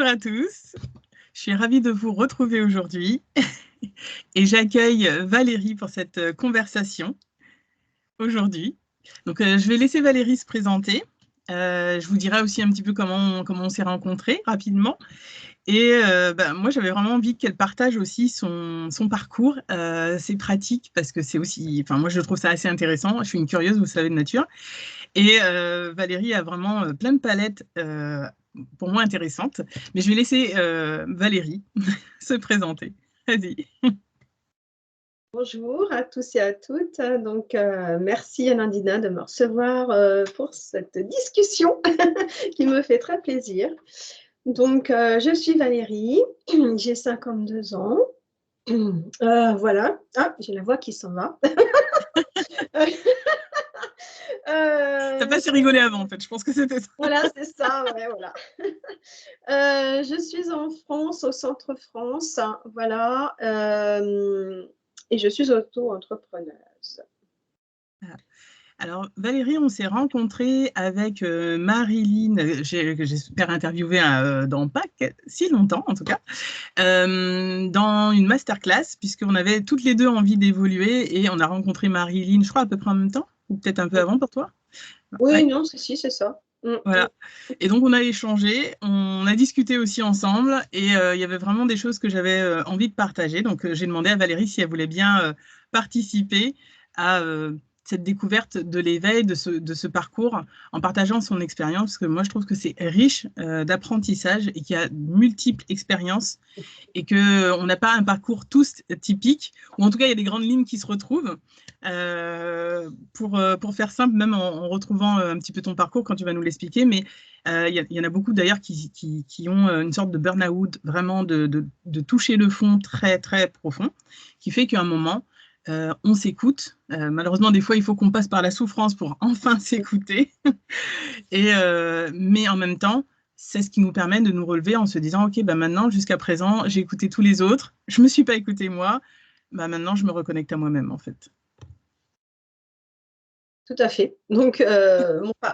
Bonjour à tous, je suis ravie de vous retrouver aujourd'hui et j'accueille Valérie pour cette conversation aujourd'hui. Donc, je vais laisser Valérie se présenter. Je vous dirai aussi un petit peu comment on s'est rencontrés rapidement. Et moi, j'avais vraiment envie qu'elle partage aussi son parcours, ses pratiques, parce que c'est aussi, enfin, moi, je trouve ça assez intéressant. Je suis une curieuse, vous savez, de nature. Et Valérie a vraiment plein de palettes pour moi intéressantes. Mais je vais laisser Valérie se présenter. Vas-y. Bonjour à tous et à toutes. Donc, merci Anandina de me recevoir pour cette discussion qui me fait très plaisir. Donc, je suis Valérie, j'ai 52 ans. Voilà. Ah, j'ai la voix qui s'en va. T'as pas assez rigolé avant, en fait. Je pense que c'était ça. Voilà, c'est ça. Ouais, voilà. Je suis en France, au centre France. Voilà. Et je suis auto-entrepreneuse. Alors, Valérie, on s'est rencontrés avec Marilyn, que j'espère interviewer dans pas si longtemps, en tout cas, dans une masterclass, puisqu'on avait toutes les deux envie d'évoluer et on a rencontré Marilyn, je crois, à peu près en même temps, ou peut-être un peu avant pour toi. Oui, Ouais. non, si, c'est ça. Voilà. Et donc, on a échangé, on a discuté aussi ensemble et il y avait vraiment des choses que j'avais envie de partager. Donc, j'ai demandé à Valérie si elle voulait bien participer à cette découverte de l'éveil, de ce parcours, en partageant son expérience, parce que moi, je trouve que c'est riche d'apprentissage et qu'il y a multiples expériences et qu'on n'a pas un parcours tous typique, ou en tout cas, il y a des grandes lignes qui se retrouvent. Pour faire simple, même en retrouvant un petit peu ton parcours quand tu vas nous l'expliquer, mais il y en a beaucoup d'ailleurs qui ont une sorte de burn-out, vraiment de toucher le fond très, très profond, qui fait qu'à un moment, on s'écoute. Malheureusement, des fois, il faut qu'on passe par la souffrance pour enfin s'écouter. Mais en même temps, c'est ce qui nous permet de nous relever en se disant, OK, bah maintenant, jusqu'à présent, j'ai écouté tous les autres, je ne me suis pas écouté moi, bah maintenant, je me reconnecte à moi-même, en fait. Tout à fait. Donc,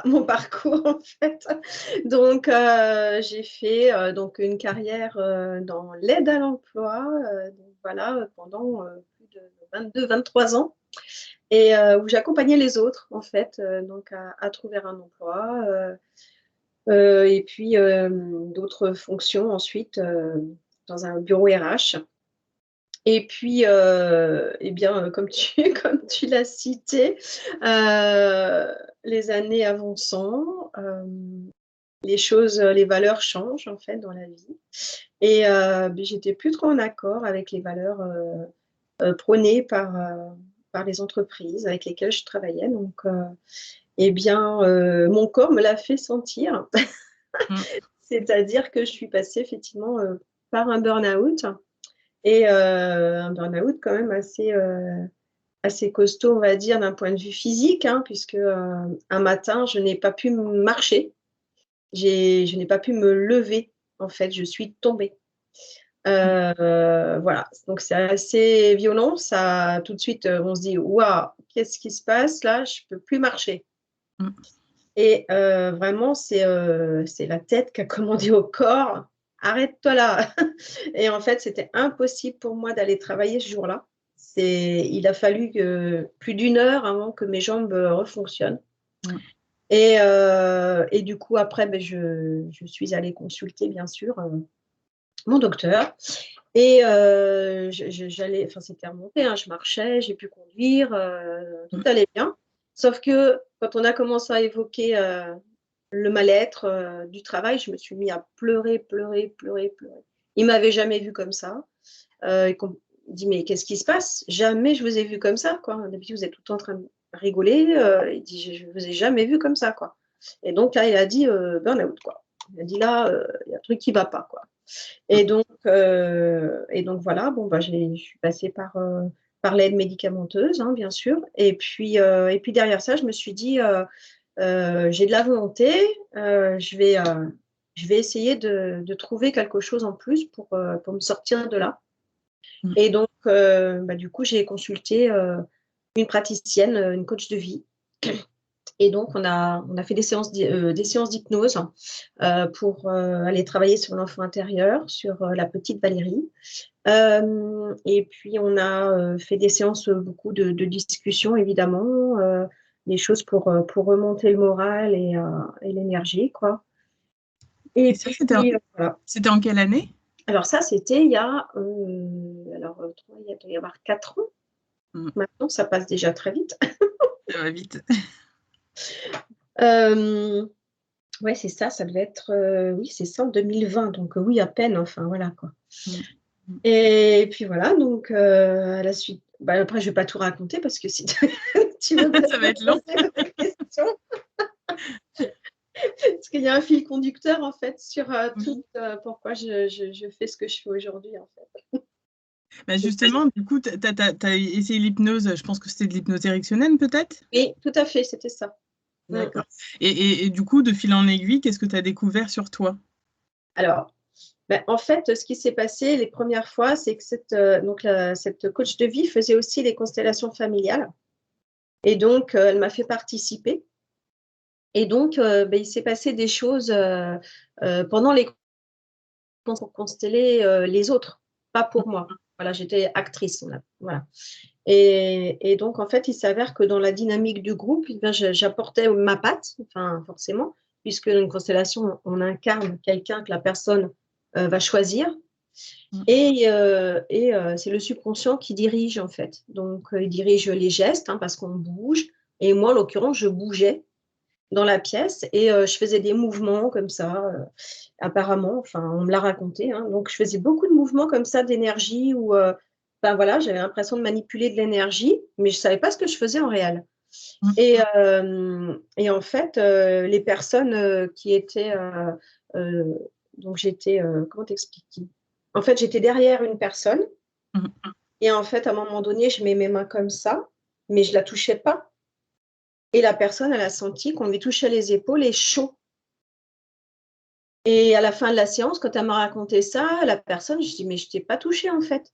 mon parcours, en fait. Donc, j'ai fait donc une carrière dans l'aide à l'emploi, donc voilà, pendant plus de 22-23 ans, et où j'accompagnais les autres, en fait, donc à trouver un emploi, et puis d'autres fonctions ensuite dans un bureau RH. Et puis, eh bien, comme tu comme tu l'as cité, les années avançant, les valeurs changent, en fait, dans la vie, et beh, j'étais plus trop en accord avec les valeurs, prônées par les entreprises avec lesquelles je travaillais. Donc, eh bien, mon corps me l'a fait sentir. Mmh. C'est-à-dire que je suis passée effectivement, par un burn-out, et un burn-out quand même assez costaud, on va dire, d'un point de vue physique, hein, puisque, un matin, je n'ai pas pu marcher, je n'ai pas pu me lever, en fait, je suis tombée. Voilà, donc c'est assez violent, ça tout de suite, on se dit: «Waouh, qu'est-ce qui se passe là? Je peux plus marcher», Mmh. et vraiment c'est la tête qui a commandé au corps: «Arrête-toi là!» Et en fait, c'était impossible pour moi d'aller travailler ce jour-là. Il a fallu que plus d'1 heure avant que mes jambes, refonctionnent, Mmh. et du coup après, beh, je suis allée consulter bien sûr, mon docteur, et j'allais, enfin c'était remonté, hein, je marchais, j'ai pu conduire, tout Mmh. allait bien. Sauf que quand on a commencé à évoquer, le mal-être, du travail, je me suis mis à pleurer, pleurer, pleurer, pleurer. Il m'avait jamais vue comme ça. Il dit: «Mais qu'est-ce qui se passe? Jamais je vous ai vu comme ça, quoi. D'habitude, vous êtes tout le temps en train de rigoler», il dit: «Je vous ai jamais vu comme ça, quoi», et donc là, il a dit, burn-out, quoi. Il a dit: «Là, il y a un truc qui va pas, quoi», et donc voilà, bon, bah, je suis passée par l'aide médicamenteuse, hein, bien sûr, et puis derrière ça, je me suis dit, «J'ai de la volonté, je vais essayer de trouver quelque chose en plus pour me sortir de là», Mmh. et donc bah, du coup, j'ai consulté, une praticienne, une coach de vie, Et donc, on a fait des séances d'hypnose pour aller travailler sur l'enfant intérieur, sur la petite Valérie. Et puis, on a fait des séances, beaucoup de discussions, évidemment, des choses pour remonter le moral et l'énergie, quoi. Et Et ça, puis, voilà. c'était en quelle année? Alors ça, c'était il y a, il doit y avoir 4 ans. Maintenant, ça passe déjà très vite. Ça va vite. Ouais, c'est ça, ça devait être, oui, c'est ça, en 2020, donc oui, à peine, enfin, voilà, quoi. Et puis voilà, donc à la suite, après, je vais pas tout raconter parce que si tu veux peut-être Ça va me être long. poser d'autres questions. Parce qu'il y a un fil conducteur, en fait, sur tout, pourquoi je fais ce que je fais aujourd'hui, en fait. Justement, du coup, tu as essayé l'hypnose, je pense que c'était de l'hypnose ericksonienne, peut-être? Oui, tout à fait, c'était ça. D'accord. Et du coup, de fil en aiguille, qu'est-ce que tu as découvert sur toi? Alors, en fait, ce qui s'est passé les premières fois, c'est que cette coach de vie faisait aussi les constellations familiales et donc elle m'a fait participer et donc il s'est passé des choses, pendant les pour consteller, les autres, pas pour moi. Voilà, j'étais actrice, voilà. Et donc en fait, il s'avère que dans la dynamique du groupe, eh bien, j'apportais ma patte, enfin forcément, puisque dans une constellation, on incarne quelqu'un que la personne, va choisir. C'est le subconscient qui dirige, en fait. Donc il dirige les gestes, parce qu'on bouge et moi, en l'occurrence, je bougeais dans la pièce et je faisais des mouvements comme ça, apparemment, enfin, on me l'a raconté, donc je faisais beaucoup de mouvements comme ça d'énergie où, voilà, j'avais l'impression de manipuler de l'énergie, mais je savais pas ce que je faisais en réel. Et en fait, les personnes, qui étaient, donc j'étais, comment t'expliquer? En fait, j'étais derrière une personne et en fait, à un moment donné, je mets mes mains comme ça, mais je la touchais pas et la personne, elle a senti qu'on lui touchait les épaules et chaud. Et à la fin de la séance, quand elle m'a raconté ça, la personne, je dis: «Mais je t'ai pas touchée, en fait».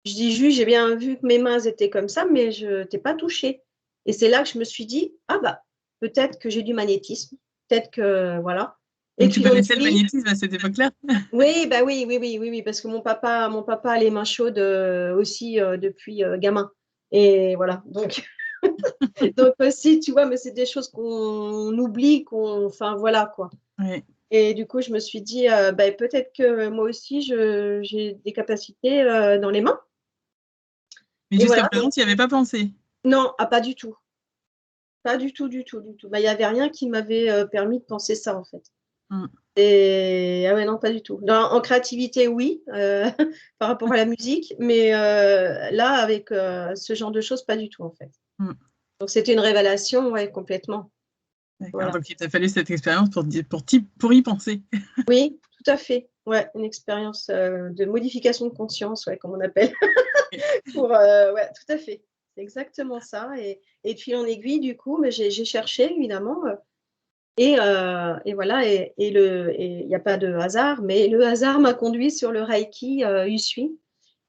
Je dis: «Juste, j'ai bien vu que mes mains étaient comme ça, mais je t'ai pas touchée». Et c'est là que je me suis dit: «Ah peut-être que j'ai du magnétisme, peut-être que voilà». Et Donc tu puis on connaissais le dit magnétisme à cette époque-là? oui, oui, parce que mon papa a les mains chaudes, aussi, depuis, gamin et voilà, donc donc aussi, tu vois? Mais c'est des choses qu'on oublie, enfin voilà, quoi. Oui. Et du coup, je me suis dit, peut-être que moi aussi j'ai des capacités, dans les mains Mais et jusqu'à voilà, présent, tu n'y avais pas pensé? non, pas du tout. Pas du tout, du tout, du tout. Il y avait rien qui m'avait, permis de penser ça, en fait. Et ah ouais, non, pas du tout. En créativité, oui, par rapport à la musique, mais là, avec, ce genre de choses, pas du tout, en fait. Donc c'était une révélation, ouais, complètement. D'accord, Voilà. donc il t'a fallu cette expérience pour y penser. Oui, tout à fait. Ouais, une expérience, de modification de conscience, ouais, comme on appelle. Ouais, tout à fait. C'est exactement ça et de fil en aiguille, du coup, mais j'ai cherché évidemment, et voilà et il y a pas de hasard, mais le hasard m'a conduit sur le reiki, Usui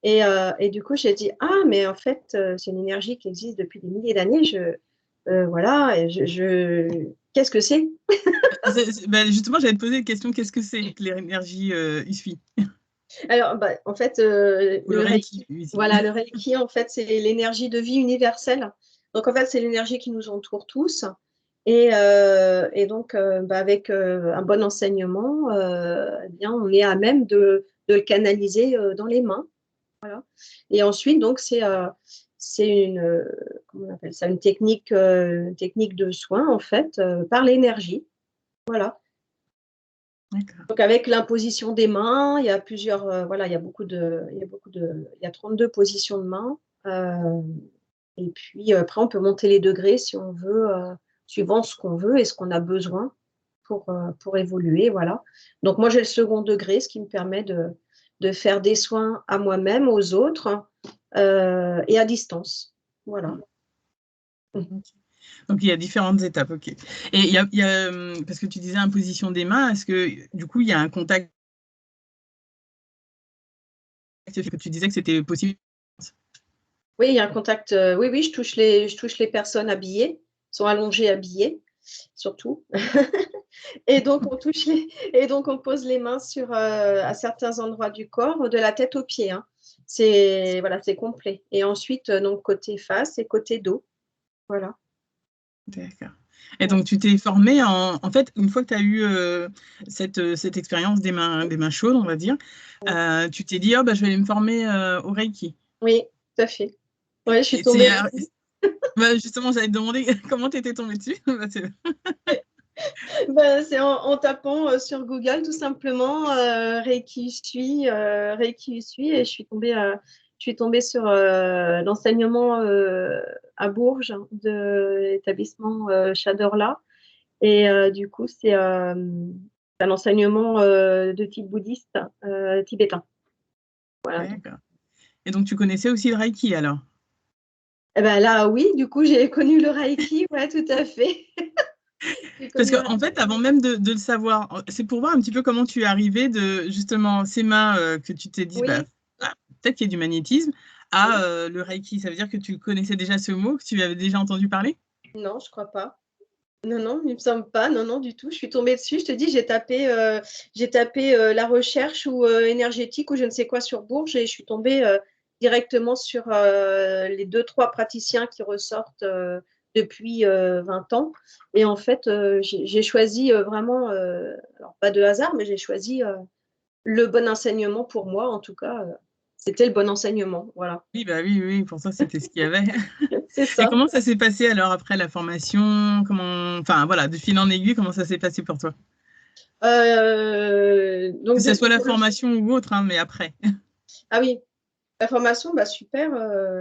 et du coup, j'ai dit: «Ah mais en fait, c'est une énergie qui existe depuis des milliers d'années, voilà et qu'est-ce que c'est?» Justement, j'allais te poser une question, qu'est-ce que c'est que l'énergie Usui? Alors, en fait, Ou le le Reiki reiki Usui? voilà, le reiki, en fait, c'est l'énergie de vie universelle. Donc en fait, c'est l'énergie qui nous entoure tous et donc avec, un bon enseignement, eh bien, on est à même de le canaliser, dans les mains, voilà et ensuite donc c'est une, comment on appelle ça? Une technique de soin, en fait, par l'énergie, voilà. D'accord. Donc avec l'imposition des mains, il y a plusieurs, voilà, il y a 32 positions de mains, et puis après on peut monter les degrés si on veut, suivant ce qu'on veut et ce qu'on a besoin pour évoluer, voilà. Donc moi j'ai le second degré, ce qui me permet de faire des soins à moi-même, aux autres, et à distance. Voilà. OK. Donc il y a différentes étapes, OK. Et parce que tu disais imposition des mains, est-ce que du coup, il y a un contact que tu disais que c'était possible? Oui, il y a un contact, oui, je touche les personnes habillées. sont allongés, habillés, surtout. Et donc, on pose les mains à certains endroits du corps, de la tête aux pieds, hein. Voilà, c'est complet. Et ensuite, donc, côté face et côté dos. Voilà. D'accord. Et donc, tu t'es formée en fait, une fois que tu as eu cette expérience des mains chaudes, on va dire, tu t'es dit, oh, bah, je vais aller me former au Reiki. Oui, tout à fait. Ouais, je suis Et tombée. bah, justement, j'allais te demander comment tu étais tombée dessus. C'est en tapant sur Google, tout simplement, Reiki Usui, Reiki Usui, et je suis tombée sur l'enseignement à Bourges de l'établissement Chadorla. Et du coup, c'est un enseignement de type bouddhiste tibétain. Voilà. D'accord. Et donc, tu connaissais aussi le Reiki alors? Et ben là, oui, du coup, j'ai connu le Reiki, ouais, tout à fait. Parce qu'en fait, avant même de le savoir, c'est pour voir un petit peu comment tu es arrivée de justement ces mains que tu t'es dit, bah, Oui, peut-être qu'il y a du magnétisme, à le Reiki. Ça veut dire que tu connaissais déjà ce mot, que tu avais déjà entendu parler? non, je crois pas. Non, non, il me semble pas. Non, non, du tout. Je suis tombée dessus. Je te dis, j'ai tapé la recherche ou énergétique ou je ne sais quoi sur Bourges et je suis tombée directement sur les 2, 3 praticiens qui ressortent depuis 20 ans. Et en fait, j'ai choisi vraiment, alors pas de hasard, mais j'ai choisi le bon enseignement pour moi. En tout cas, c'était le bon enseignement. Voilà. Oui, bah oui, oui, pour ça, c'était ce qu'il y avait. C'est Et ça. comment ça s'est passé alors après la formation? Enfin, voilà, de fil en aiguille, comment ça s'est passé pour toi? Que Donc, ce soit depuis la que formation ou autre, hein, mais après. Ah oui, la formation, bah, super,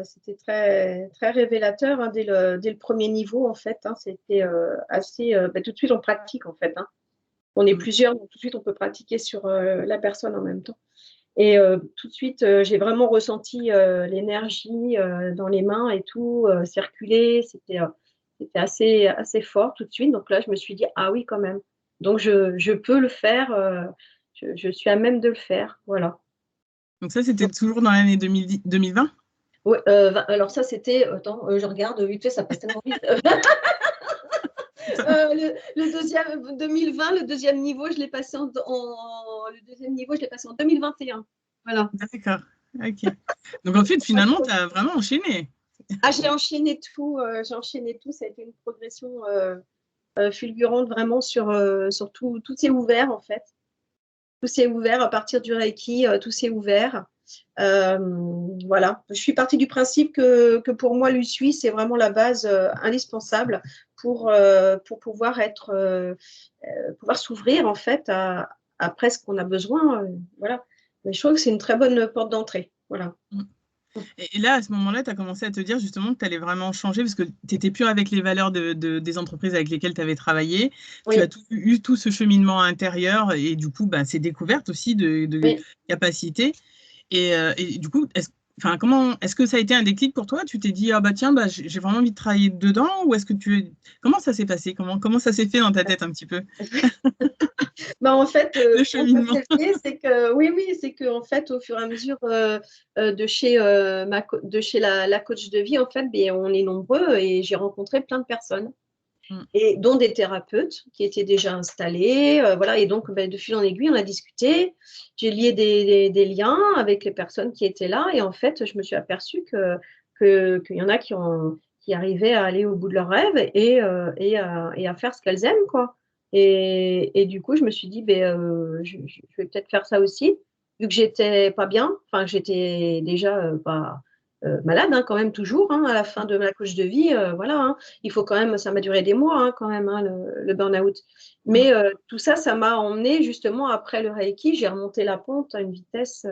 c'était très, très révélateur hein, dès le premier niveau en fait. Hein, c'était assez. Bah, tout de suite, on pratique en fait. Hein. On est Mm. plusieurs, donc tout de suite, on peut pratiquer sur la personne en même temps. Et tout de suite, j'ai vraiment ressenti l'énergie dans les mains et tout circuler. C'était assez, assez fort tout de suite. Donc là, je me suis dit, ah oui, quand même. Donc, je peux le faire. Je suis à même de le faire. Voilà. Donc ça, c'était toujours dans l'année 2020? Ouais, alors ça, c'était attends, je regarde vite fait, ça passe tellement vite. Le 2e 2020, le 2e niveau, je l'ai passé le 2e niveau, je l'ai passé en 2021. Voilà. D'accord, OK. Donc en fait, finalement, tu as vraiment enchaîné. Ah, j'ai enchaîné tout, ça a été une progression fulgurante vraiment sur tout s'est ouvert en fait. Tout s'est ouvert à partir du Reiki, tout s'est ouvert. Voilà. Je suis partie du principe que pour moi, l'USUI, c'est vraiment la base indispensable pour pouvoir s'ouvrir en fait à presque qu'on a besoin. Voilà. Mais je trouve que c'est une très bonne porte d'entrée. Voilà. Mm. Et là, à ce moment-là, tu as commencé à te dire justement que tu allais vraiment changer parce que tu n'étais plus avec les valeurs des entreprises avec lesquelles tu avais travaillé. Tu as Oui, eu tout ce cheminement intérieur et du coup, bah, ces découvertes aussi de oui. capacités. Et du coup, est-ce que ça a été un déclic pour toi? Tu t'es dit, ah bah tiens, bah, j'ai vraiment envie de travailler dedans? Ou est-ce que comment ça s'est passé? Comment ça s'est fait dans ta tête un petit peu, Bah, en fait, le comment ça cheminement? s'est fait, c'est que oui, oui, c'est qu'en fait, au fur et à mesure, de chez la coach de vie, en fait, beh, on est nombreux et j'ai rencontré plein de personnes Mm. et dont des thérapeutes qui étaient déjà installés, voilà et donc de fil en aiguille, on a discuté. J'ai lié des liens avec les personnes qui étaient là et en fait, je me suis aperçue qu'il y en a qui arrivaient à aller au bout de leurs rêves et à faire ce qu'elles aiment, quoi et du coup, je me suis dit: «Beh, je vais peut-être faire ça aussi». Vu que j'étais pas bien, enfin que j'étais déjà, pas, malade, hein, quand même toujours, hein, à la fin de ma coach de vie, voilà, hein. Il faut quand même ça m'a duré des mois, hein, quand même, hein, le burn-out. Mm. Mais tout ça, ça m'a emmenée justement après le reiki, j'ai remonté la pente à une vitesse,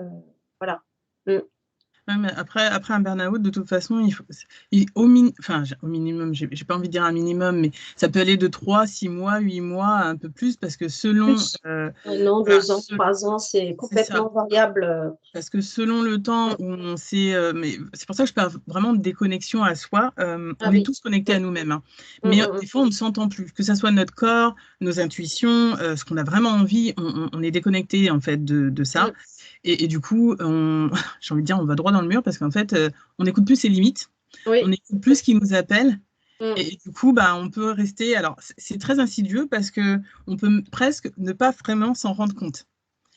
voilà. Mmh. Ouais, mais après un burn-out, de toute façon, au minimum, j'ai pas envie de dire un minimum, mais ça peut aller de 3, 6 mois, 8 mois, un peu plus, parce que selon, Plus, 1 an, voilà, 2 ans, 3 ans, c'est c'est ça. complètement variable, Parce que selon le temps mmh. où on s'est, mais c'est pour ça que je parle vraiment de déconnexion à soi. Ah On est oui. tous connectés Mmh. à nous-mêmes, hein. Mmh, Mais mmh des mh. fois, on ne s'entend plus. Que ça soit notre corps, nos intuitions, ce qu'on a vraiment envie, on est déconnecté en fait de ça. Mmh. Et du coup, j'ai envie de dire, on va droit dans le mur parce qu'en fait, on n'écoute plus ses limites, on Oui, n'écoute plus ce qui nous appelle. Mmh. Et du coup, bah, on peut rester. Alors, c'est très insidieux parce que on peut presque ne pas vraiment s'en rendre compte.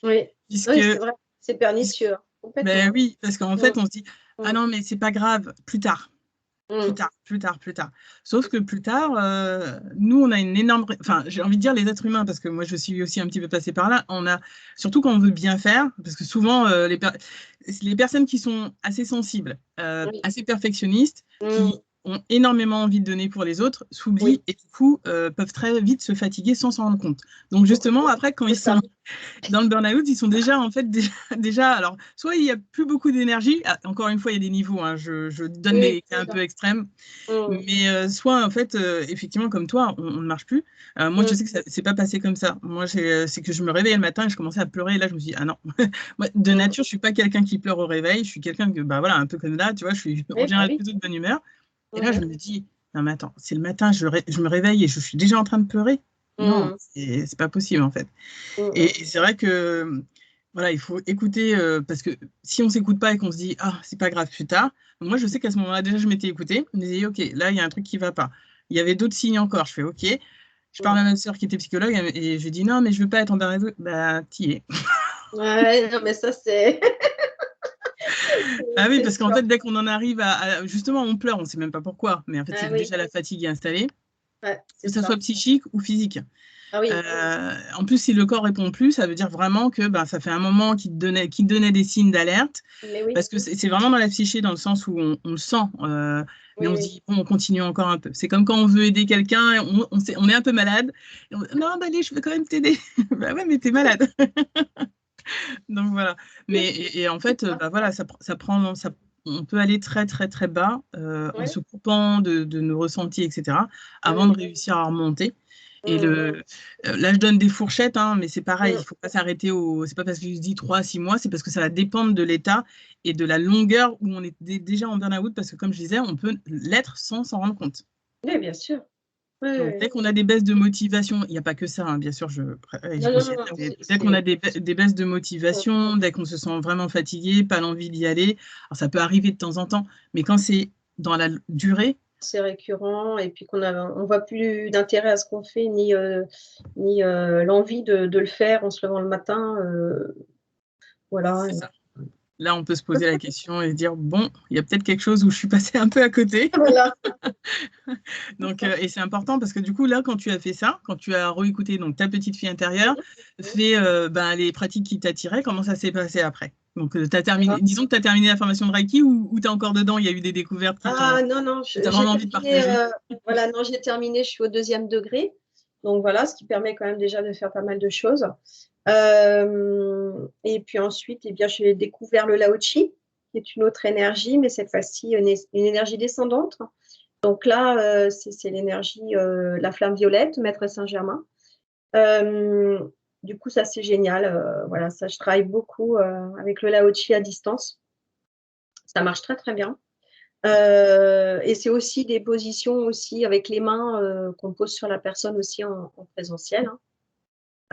Oui. Puisque, Oui, c'est vrai, c'est pernicieux, hein, ben complètement. oui, parce qu'en Mmh. fait, on se dit, ah Mmh. non, mais c'est pas grave, plus tard. Plus Mmh. tard, plus tard, plus tard. Sauf que plus tard, nous, on a une énorme. Enfin, j'ai envie de dire les êtres humains, parce que moi, je suis aussi un petit peu passée par là. On a, surtout quand on veut bien faire, parce que souvent, les personnes qui sont assez sensibles, Oui. assez perfectionnistes, Mmh. qui ont énormément envie de donner pour les autres, s'oublient Oui, et du coup, peuvent très vite se fatiguer sans s'en rendre compte. Donc, beaucoup. justement, après, quand C'est ils ça. sont dans le burn-out, ils sont déjà, en fait, déjà, alors, soit il n'y a plus beaucoup d'énergie, ah, encore une fois, il y a des niveaux, hein, je donne Oui, des bien cas un sûr. peu extrêmes, Mmh. mais soit, en fait, effectivement, comme toi, on ne marche plus. Moi, je Mmh. sais que ça c'est pas passé comme ça. Moi, c'est que je me réveillais le matin et je commençais à pleurer. Et là, je me suis dit, ah non, moi, de Mmh. nature, je suis pas quelqu'un qui pleure au réveil. Je suis quelqu'un que, bah voilà, un peu comme là, tu vois, je suis en Oui, bah général oui. plutôt de bonne humeur. Et là, je Mmh. me dis, non, mais attends, c'est le matin, je me réveille et je suis déjà en train de pleurer. Non, Mmh. c'est pas possible, en fait. Mmh mh. Et c'est vrai que voilà, il faut écouter parce que si on s'écoute pas et qu'on se dit ah c'est pas grave plus tard, moi je sais qu'à ce moment-là déjà je m'étais écoutée, je me disais ok là il y a un truc qui va pas. Il y avait d'autres signes encore, je fais ok. Je parle Mmh. à ma sœur qui était psychologue et je lui dis non mais je veux pas être en burn-out. Bah t'y es. Ouais, non, mais ça, c'est Ah oui c'est parce qu'en sûr. fait dès qu'on en arrive justement on pleure, on sait même pas pourquoi, mais en fait c'est Ah que oui, déjà la fatigue est installée, ouais, que c'est ça soit ça. psychique ou physique. Ah oui. En plus, si le corps répond plus, ça veut dire vraiment que ben, ça fait un moment qu'il te donnait des signes d'alerte, Mais oui, parce que c'est vraiment dans la psyché, dans le sens où on le sent, mais oui, on se oui. dit, bon, on continue encore un peu. C'est comme quand on veut aider quelqu'un, on est un peu malade, et non, bah, allez, je veux quand même t'aider. Bah ouais, mais t'es malade. Donc voilà. Mais, et en C'est fait, ça. bah, voilà, on peut aller très, très, très bas en Ouais. se coupant de nos ressentis, etc., avant de Mmh. réussir à remonter. Et Mmh. là, je donne des fourchettes, hein, mais c'est pareil, il Mmh. ne faut pas s'arrêter au. C'est pas parce que je dis 3 à 6 mois, c'est parce que ça va dépendre de l'état et de la longueur où on est déjà en burn-out, parce que comme je disais, on peut l'être sans s'en rendre compte. Oui, bien sûr. Oui, oui, Donc, oui. dès qu'on a des baisses de motivation, il n'y a pas que ça, hein, bien sûr, je Non, non, non, précise, non, mais dès qu'on a des baisses de mmh, motivation, dès qu'on se sent vraiment fatigué, pas l'envie d'y aller, alors ça peut arriver de temps en temps, mais quand c'est dans la durée, c'est récurrent et puis on voit plus d'intérêt à ce qu'on fait ni l'envie de le faire en se levant le matin, voilà. c'est ça. Là, on peut se poser la question et se dire, bon, il y a peut-être quelque chose où je suis passée un peu à côté. Voilà, c'est Donc, ça. et c'est important parce que du coup, là, quand tu as fait ça, quand tu as réécouté donc, ta petite fille intérieure, Mmh. Mmh. fait ben, les pratiques qui t'attiraient, comment ça s'est passé après? Donc, Ah. disons que tu as terminé la formation de Reiki ou tu es encore dedans, il y a eu des découvertes Ah non, non, que tu as j'ai vraiment envie de terminé, partager? voilà, non, j'ai terminé, je suis au 2e degré, donc voilà, ce qui permet quand même déjà de faire pas mal de choses. Et puis ensuite, eh bien, j'ai découvert le Lao-Chi, qui est une autre énergie, mais cette fois-ci, une énergie descendante. Donc là, c'est l'énergie, la flamme violette, Maître Saint-Germain. Hem, du coup, ça, c'est génial, voilà, ça, je travaille beaucoup, avec le Lao-Chi à distance. Ça marche très, très bien. Et c'est aussi des positions aussi avec les mains, qu'on pose sur la personne aussi en présentiel, hein.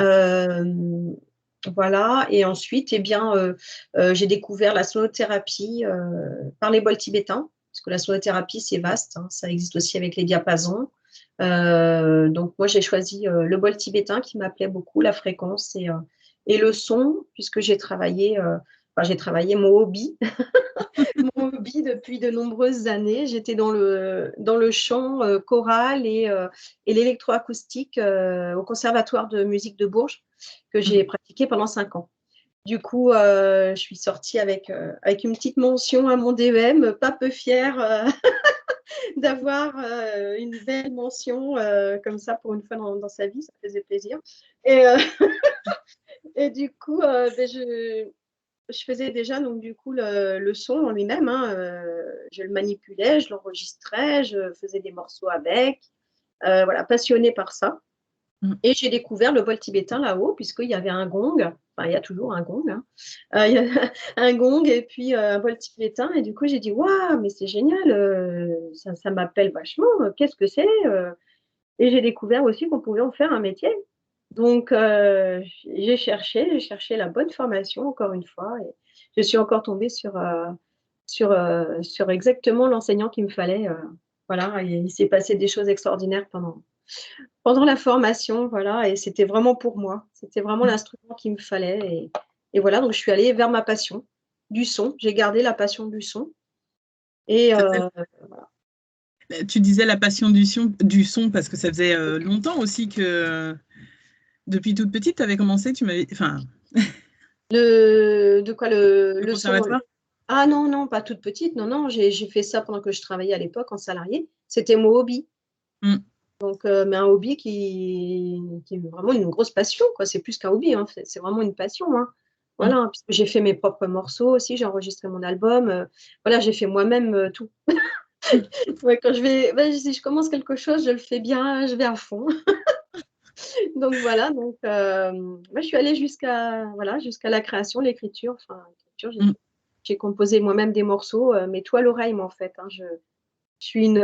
Hem, voilà et ensuite, eh bien, j'ai découvert la sonothérapie, par les bols tibétains, parce que la sonothérapie, c'est vaste, hein, ça existe aussi avec les diapasons. Donc moi, j'ai choisi, le bol tibétain qui m'appelait beaucoup, la fréquence et le son puisque j'ai travaillé mon hobby mon hobby depuis de nombreuses années. J'étais dans le chant, choral et l'électroacoustique, au Conservatoire de musique de Bourges, que j'ai pratiqué pendant 5 ans. Du coup, je suis sortie avec une petite mention à mon DEM, pas peu fière, d'avoir, une belle mention, comme ça pour une fois dans sa vie, ça faisait plaisir et et du coup, beh, je faisais déjà donc du coup le son en lui-même, hein, je le manipulais, je l'enregistrais, je faisais des morceaux avec, voilà, passionnée par ça Mm. et j'ai découvert le bol tibétain là-haut puisqu'il y avait un gong, enfin il y a toujours un gong, hein, il y a un gong et puis, un bol tibétain et du coup j'ai dit: «Waouh, mais c'est génial, ça m'appelle vachement, qu'est-ce que c'est?» Et j'ai découvert aussi qu'on pouvait en faire un métier. Donc, j'ai cherché la bonne formation encore une fois et je suis encore tombée sur exactement l'enseignant qu'il me fallait, voilà, il s'est passé des choses extraordinaires pendant la formation, voilà et c'était vraiment pour moi. C'était vraiment Mmh. l'instrument qu'il me fallait et voilà, donc je suis allée vers ma passion du son. J'ai gardé la passion du son et Ça faisait Tu disais la passion du son parce que ça faisait, longtemps aussi que depuis toute petite, tu avais commencé, tu m'avais enfin, le de quoi? le Le son? conservatoire? Ah non, non, pas toute petite, non, non, j'ai fait ça pendant que je travaillais à l'époque en salarié. C'était mon hobby, Mmh. donc mais un hobby qui est vraiment une grosse passion, quoi. C'est plus qu'un hobby, hein, c'est vraiment une passion, hein. Mmh. Voilà, puisque j'ai fait mes propres morceaux aussi, j'ai enregistré mon album, voilà, j'ai fait moi-même, tout. Ouais, quand je vais ouais, si je commence quelque chose, je le fais bien, je vais à fond. Donc voilà, donc moi je suis allée jusqu'à voilà, jusqu'à la création, l'écriture, enfin l'écriture, Mmh. j'ai composé moi-même des morceaux, mais tout à l'oreille moi en fait, hein. Je suis une,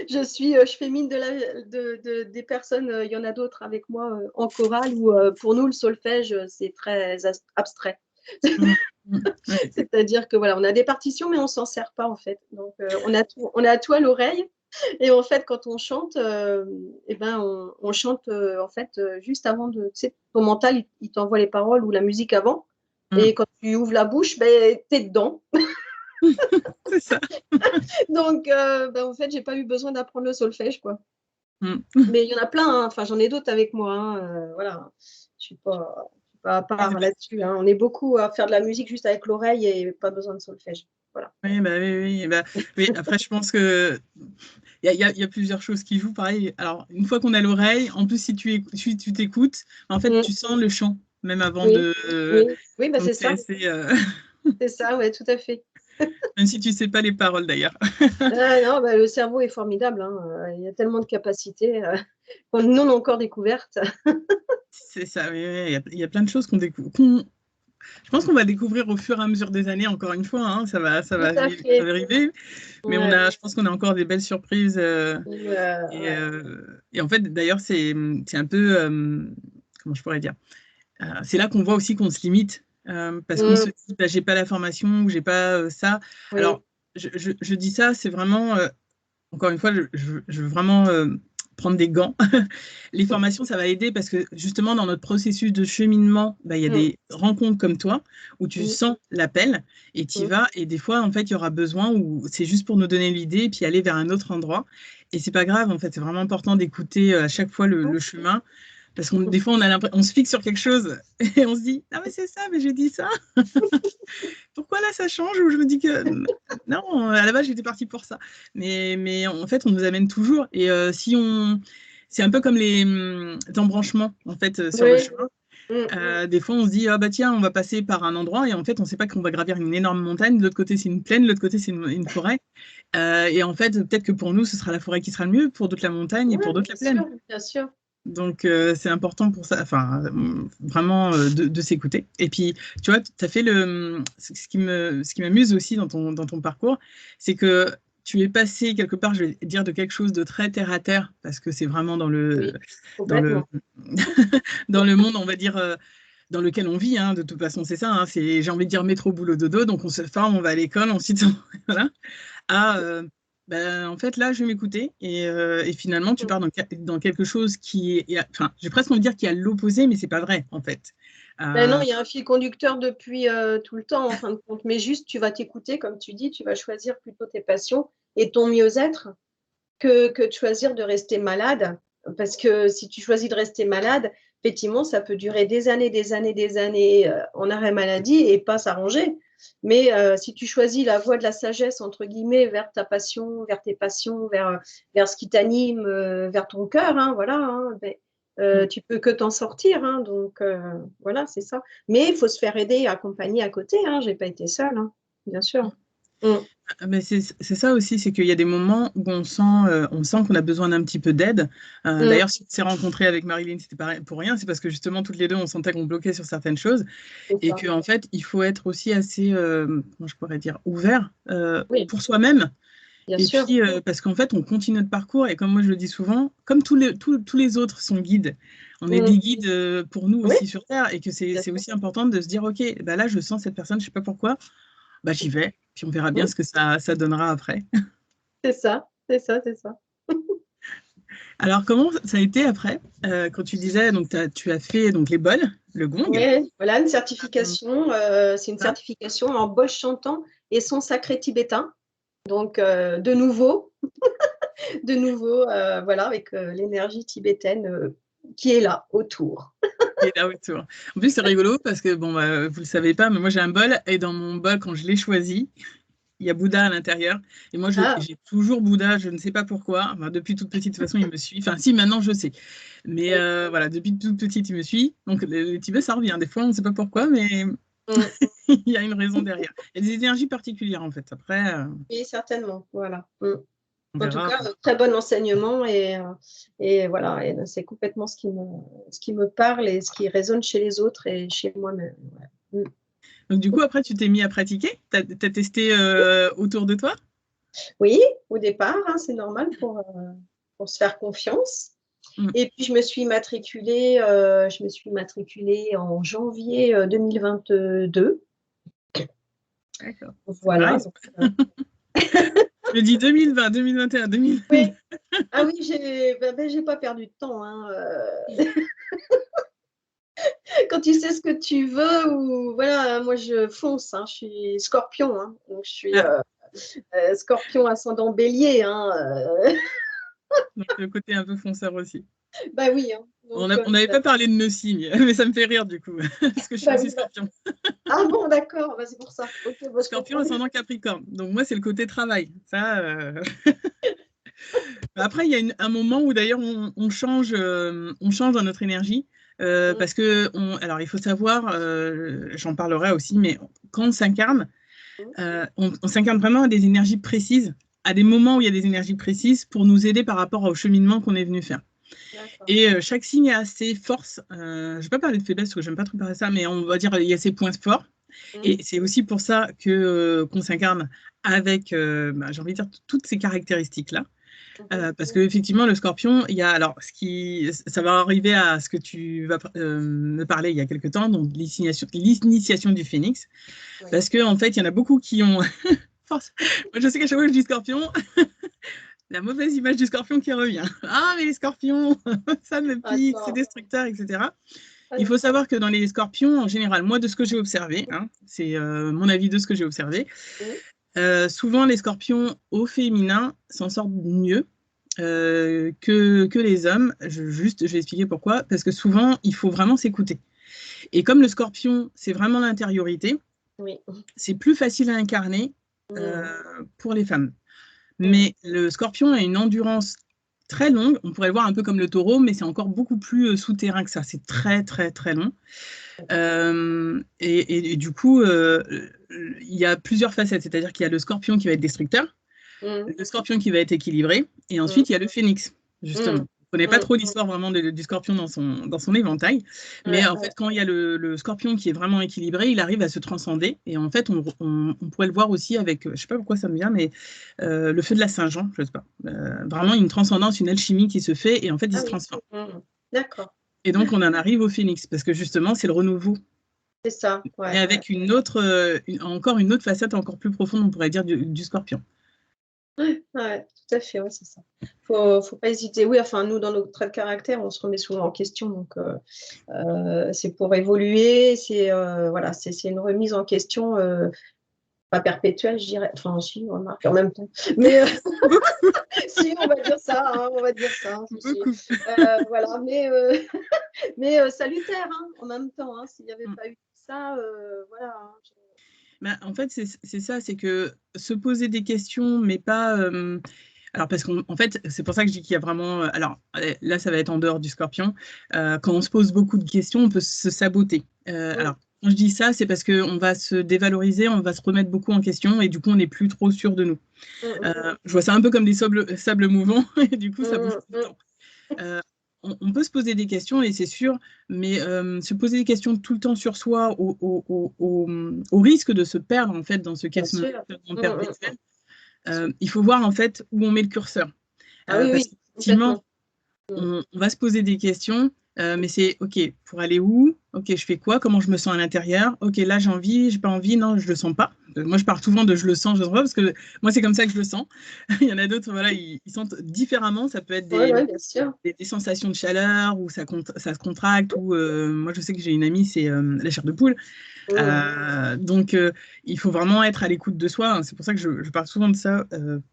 je fais mine de la de des personnes, il y en a d'autres avec moi, en chorale où, pour nous le solfège, c'est très abstrait. Mmh. Mmh. Ouais. C'est-à-dire que voilà, on a des partitions, mais on s'en sert pas en fait. Donc, on a tout à l'oreille et en fait, quand on chante, et ben, on chante, en fait, juste avant de tu sais, ton mental, il t'envoie les paroles ou la musique avant Mmh. et quand tu ouvres la bouche, beh, tu es dedans. C'est ça. Donc, bah, en fait, j'ai pas eu besoin d'apprendre le solfège, quoi. Mmh. Mais il y en a plein, hein, enfin, j'en ai d'autres avec moi, hein, voilà. Je suis pas à Oui, part là-dessus, hein. On est beaucoup à faire de la musique juste avec l'oreille et pas besoin de solfège. Voilà. oui, bah, oui, oui, bah, oui, après je pense que il y a plusieurs choses qui jouent pareil. Alors, une fois qu'on a l'oreille, en plus si tu t'écoutes, en fait, Mmh. tu sens le chant, même avant Oui, de oui, oui, bah, donc c'est c'est ça, assez, c'est ça, ouais, tout à fait. même si tu sais pas les paroles d'ailleurs. Ah non, bah, le cerveau est formidable, hein, il y a tellement de capacités, qu'on non encore découvertes. C'est ça, oui, oui, il y a plein de choses je pense qu'on va découvrir au fur et à mesure des années, encore une fois, hein, Tout à ça fait, va arriver, mais ouais, je pense qu'on a encore des belles surprises. ouais. Et en fait, d'ailleurs, c'est un peu, comment je pourrais dire, c'est là qu'on voit aussi qu'on se limite, parce qu'on Mmh, se dit, bah, j'ai pas la formation ou j'ai pas ça. oui, Alors, je dis ça, c'est vraiment, encore une fois, je veux vraiment prendre des gants. Les formations, ça va aider parce que justement, dans notre processus de cheminement, bah, il y a mmh, des rencontres comme toi où tu mmh, sens l'appel et tu y mmh, vas. Et des fois, en fait, il y aura besoin où c'est juste pour nous donner l'idée et puis aller vers un autre endroit. Et c'est pas grave, en fait, c'est vraiment important d'écouter à chaque fois le chemin parce qu'on des fois, on se fixe sur quelque chose et on se dit, ah, mais c'est ça, mais j'ai dit ça. Pourquoi là ça change ou je me dis que non, à la base j'étais partie pour ça. Mais en fait, on nous amène toujours. Et si on. C'est un peu comme les embranchements en fait sur le oui, chemin. mmh, Des fois, on se dit, ah bah tiens, on va passer par un endroit et en fait, on ne sait pas qu'on va gravir une énorme montagne. De l'autre côté, c'est une plaine, de l'autre côté, c'est une forêt. Et en fait, peut-être que pour nous, ce sera la forêt qui sera le mieux, pour d'autres la montagne et ouais, pour d'autres la plaine. bien sûr, Donc, c'est important pour ça, enfin, vraiment de s'écouter. Et puis, tu vois, tu as fait ce qui m'amuse aussi dans ton parcours, c'est que tu es passé quelque part, je vais dire, de quelque chose de très terre à terre, parce que c'est vraiment oui, dans le, complètement. dans le monde, on va dire, dans lequel on vit, hein, de toute façon, c'est ça, hein, c'est, j'ai envie de dire métro, boulot, dodo, donc on se forme, on va à l'école, ensuite, voilà, à ben, en fait, là, je vais m'écouter et finalement, tu Mmh. pars dans quelque chose qui est, enfin, j'ai presque envie de dire qui est à l'opposé, mais c'est pas vrai, en fait. Ben non, Euh, il y a un fil conducteur depuis, tout le temps en fin de compte, mais juste tu vas t'écouter comme tu dis, tu vas choisir plutôt tes passions et ton mieux-être que de choisir de rester malade. Parce que si tu choisis de rester malade, effectivement, ça peut durer des années, des années, des années, en arrêt maladie et pas s'arranger. Mais, si tu choisis la voie de la «sagesse» entre guillemets vers ta passion, vers tes passions, vers ce qui t'anime, vers ton cœur, hein, voilà, hein, beh, tu peux que t'en sortir, hein, donc, voilà, c'est ça. Mais il faut se faire aider et accompagner à côté, hein, j'ai pas été seule, hein, bien sûr. Mmh. mais c'est ça aussi, c'est qu'il y a des moments où on sent qu'on a besoin d'un petit peu d'aide. Mmh. D'ailleurs, si on s'est rencontrés avec Marilyn, c'était pas pour rien, c'est parce que justement, toutes les deux, on sentait qu'on bloquait sur certaines choses. C'est Et ça. qu'en fait, il faut être aussi assez, comment je pourrais dire, ouvert Oui, pour soi-même. bien Et sûr. puis, parce qu'en fait, on continue notre parcours. Et comme moi, je le dis souvent, comme tous les autres sont guides, on est Mmh. des guides pour nous Oui, aussi sur Terre. Et que bien c'est sûr. aussi important de se dire, OK, bah là, je sens cette personne, je ne sais pas pourquoi, bah, j'y vais. Puis on verra bien Mmh. ce que ça donnera après. C'est ça, c'est ça, c'est ça. Alors, comment ça a été après, quand tu disais, donc tu as fait donc, les bols, le gong, Oui, voilà une certification, c'est une ça, certification en bols chantant et son sacré tibétain. Donc, de nouveau, voilà, avec l'énergie tibétaine qui est là autour. qui est là autour. En plus, c'est rigolo parce que, bon, vous ne le savez pas, mais moi j'ai un bol et dans mon bol, quand je l'ai choisi, il y a Bouddha à l'intérieur. Et moi, Ah, j'ai toujours Bouddha, je ne sais pas pourquoi. Enfin, depuis toute petite, de toute façon, il me suit. Enfin, si, maintenant, je sais. Mais oui. voilà, depuis toute petite, il me suit. Donc, le Tibet, ça revient. Des fois, on ne sait pas pourquoi, mais Mm. il y a une raison derrière. Il y a des énergies particulières, en fait. Après, Oui, certainement, voilà. on En tout verra. cas, très bon enseignement et voilà, et c'est complètement ce qui me parle et ce qui résonne chez les autres et chez moi-même. Ouais. Donc, du coup, après, tu t'es mis à pratiquer. Tu as, testé autour de toi. Oui, au départ, hein, c'est normal pour se faire confiance. Mm. Et puis, je me suis matriculée en janvier 2022. D'accord. C'est Voilà. pareil. Donc, Je me dis 2020, 2021, 2000. oui. Ah oui, j'ai pas perdu de temps, hein, quand tu sais ce que tu veux ou voilà, moi je fonce, hein, je suis Scorpion, hein, donc je suis Ah, Scorpion ascendant Bélier, hein, donc, le côté un peu fonceur aussi. bah oui, hein, On donc n'avait pas parlé de nos signes, mais ça me fait rire du coup, parce que je suis bah aussi oui, bah scorpion. ah bon, d'accord, bah c'est pour ça. OK, bah je Scorpion comprends mieux. ascendant Capricorne. Donc moi, c'est le côté travail. Ça, Après, il y a un moment où d'ailleurs on change dans notre énergie. Mmh, Parce que, alors il faut savoir, j'en parlerai aussi, mais quand on s'incarne, mmh, on s'incarne vraiment à des énergies précises, à des moments où il y a des énergies précises pour nous aider par rapport au cheminement qu'on est venu faire. d'accord. Et chaque signe a ses forces. Je ne vais pas parler de faiblesse parce que j'aime pas trop parler de ça, mais on va dire il y a ses points forts. Mmh, Et c'est aussi pour ça que qu'on s'incarne avec, j'ai envie de dire, toutes ces caractéristiques-là. mmh Parce qu'effectivement, le scorpion, il y a, alors, ça va arriver à ce que tu vas me parler il y a quelque temps, donc l'initiation du phénix. oui. Parce qu'en fait, il y en a beaucoup qui ont. Moi, je sais qu'à chaque fois que je dis scorpion, la mauvaise image du scorpion qui revient. Ah, mais les scorpions, ça me Ah pique, c'est non, destructeur, etc. pas Il du faut tout. savoir que dans les scorpions, en général, moi, de ce que j'ai observé, hein, c'est mon avis de ce que j'ai observé, Mmh, souvent les scorpions au féminin s'en sortent mieux que les hommes. Je vais expliquer pourquoi. Parce que souvent, il faut vraiment s'écouter. Et comme le scorpion, c'est vraiment l'intériorité, oui. c'est plus facile à incarner Mmh, pour les femmes. mmh, Mais le scorpion a une endurance très longue. On pourrait le voir un peu comme le taureau, mais c'est encore beaucoup plus souterrain que ça. C'est très, très, très long. Et du coup, il y a plusieurs facettes. C'est-à-dire qu'il y a le scorpion qui va être destructeur, mmh, le scorpion qui va être équilibré, et mmh, ensuite il y a le phénix, mmh, justement. Je ne connais pas mmh, trop l'histoire vraiment du scorpion dans son éventail, mais ouais, en ouais. fait, quand il y a le scorpion qui est vraiment équilibré, il arrive à se transcender, et en fait, on pourrait le voir aussi avec, je ne sais pas pourquoi ça me vient, mais le feu de la Saint-Jean, je ne sais pas. Vraiment une transcendance, une alchimie qui se fait, et en fait, il Ah se oui. transforme. Mmh. D'accord. Et donc, on en arrive au phénix, parce que justement, c'est le renouveau. C'est ça, Mais ouais, ouais. avec encore une autre facette encore plus profonde, on pourrait dire, du scorpion. Ouais, tout à fait, ouais, c'est ça. Faut pas hésiter. Oui, enfin, nous, dans nos traits de caractère, on se remet souvent en question, donc c'est pour évoluer, voilà, c'est une remise en question, pas perpétuelle, je dirais. Enfin, si, remarque, en même temps. Mais Beaucoup, si, on va dire ça, hein, on va dire ça, hein, si, si. beaucoup. Voilà, mais salutaire, hein, en même temps, hein. S'il n'y avait pas eu ça, voilà, hein, Bah, en fait, c'est ça, c'est que se poser des questions, mais pas. Alors, parce qu'en fait, c'est pour ça que je dis qu'il y a vraiment. Alors, là, ça va être en dehors du scorpion. Quand on se pose beaucoup de questions, on peut se saboter. mmh, Alors, quand je dis ça, c'est parce qu'on va se dévaloriser, on va se remettre beaucoup en question, et du coup, on n'est plus trop sûr de nous. mmh, mmh, Je vois ça un peu comme des sables mouvants, et du coup, ça bouge mmh, tout le mmh, temps. Euh, on peut se poser des questions, et c'est sûr, mais se poser des questions tout le temps sur soi, au risque de se perdre en fait dans ce bien sûr. questionnement Mmh, mmh, perpétuel, il faut voir en fait où on met le curseur. ah oui, Parce oui, qu'effectivement, complètement. Mmh, on va se poser des questions, mais c'est OK, pour aller où? OK, je fais quoi? Comment je me sens à l'intérieur? OK, là j'ai envie, j'ai pas envie, non, je le sens pas. moi, je pars souvent de je le sens, je le vois, parce que moi, c'est comme ça que je le sens. Il y en a d'autres, voilà, ils sentent différemment. Ça peut être Ouais, ouais, bien sûr. des sensations de chaleur, ou ça se contracte, ou moi, je sais que j'ai une amie, c'est la chair de poule. Donc, il faut vraiment être à l'écoute de soi. C'est pour ça que je parle souvent de ça,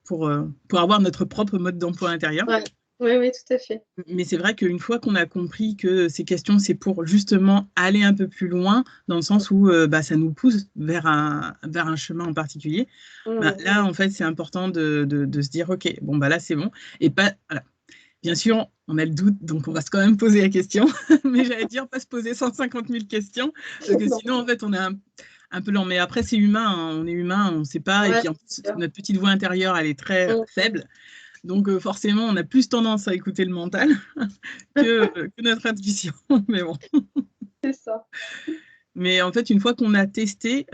pour avoir notre propre mode d'emploi intérieur. Ouais. Oui, oui, tout à fait. Mais c'est vrai qu'une fois qu'on a compris que ces questions, c'est pour justement aller un peu plus loin, dans le sens où ça nous pousse vers un chemin en particulier, là, en fait, c'est important de se dire, OK, bon, là, c'est bon. Et pas, voilà. Bien sûr, on a le doute, donc on va quand même poser la question. Mais j'allais dire, pas se poser 150 000 questions, parce que sinon, en fait, on est un peu lent. Mais après, c'est humain, hein, on est humain, on ne sait pas. Et Ouais, puis, en plus, notre petite voix intérieure, elle est très mm. faible. Donc, forcément, on a plus tendance à écouter le mental que notre intuition. Mais bon. C'est ça. Mais en fait, une fois qu'on a testé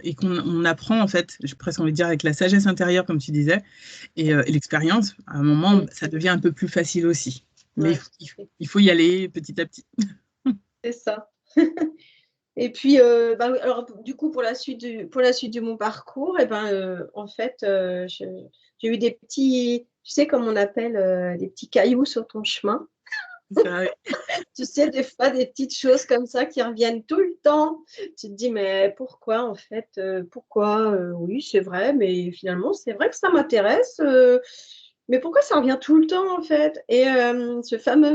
et qu'on apprend, en fait, j'ai presque envie de dire avec la sagesse intérieure, comme tu disais, et l'expérience, à un moment, ça devient un peu plus facile aussi. Mais Ouais, il faut y aller petit à petit. c'est ça. Et puis, alors, du coup, pour la suite de mon parcours, et ben, en fait, j'ai eu des petits, tu sais, comme on appelle, des petits cailloux sur ton chemin. Ça, Tu sais, des fois, des petites choses comme ça qui reviennent tout le temps. Tu te dis: «Mais pourquoi, en fait, pourquoi? Oui, c'est vrai, mais finalement, c'est vrai que ça m'intéresse, mais pourquoi ça revient tout le temps, en fait?» Et ce fameux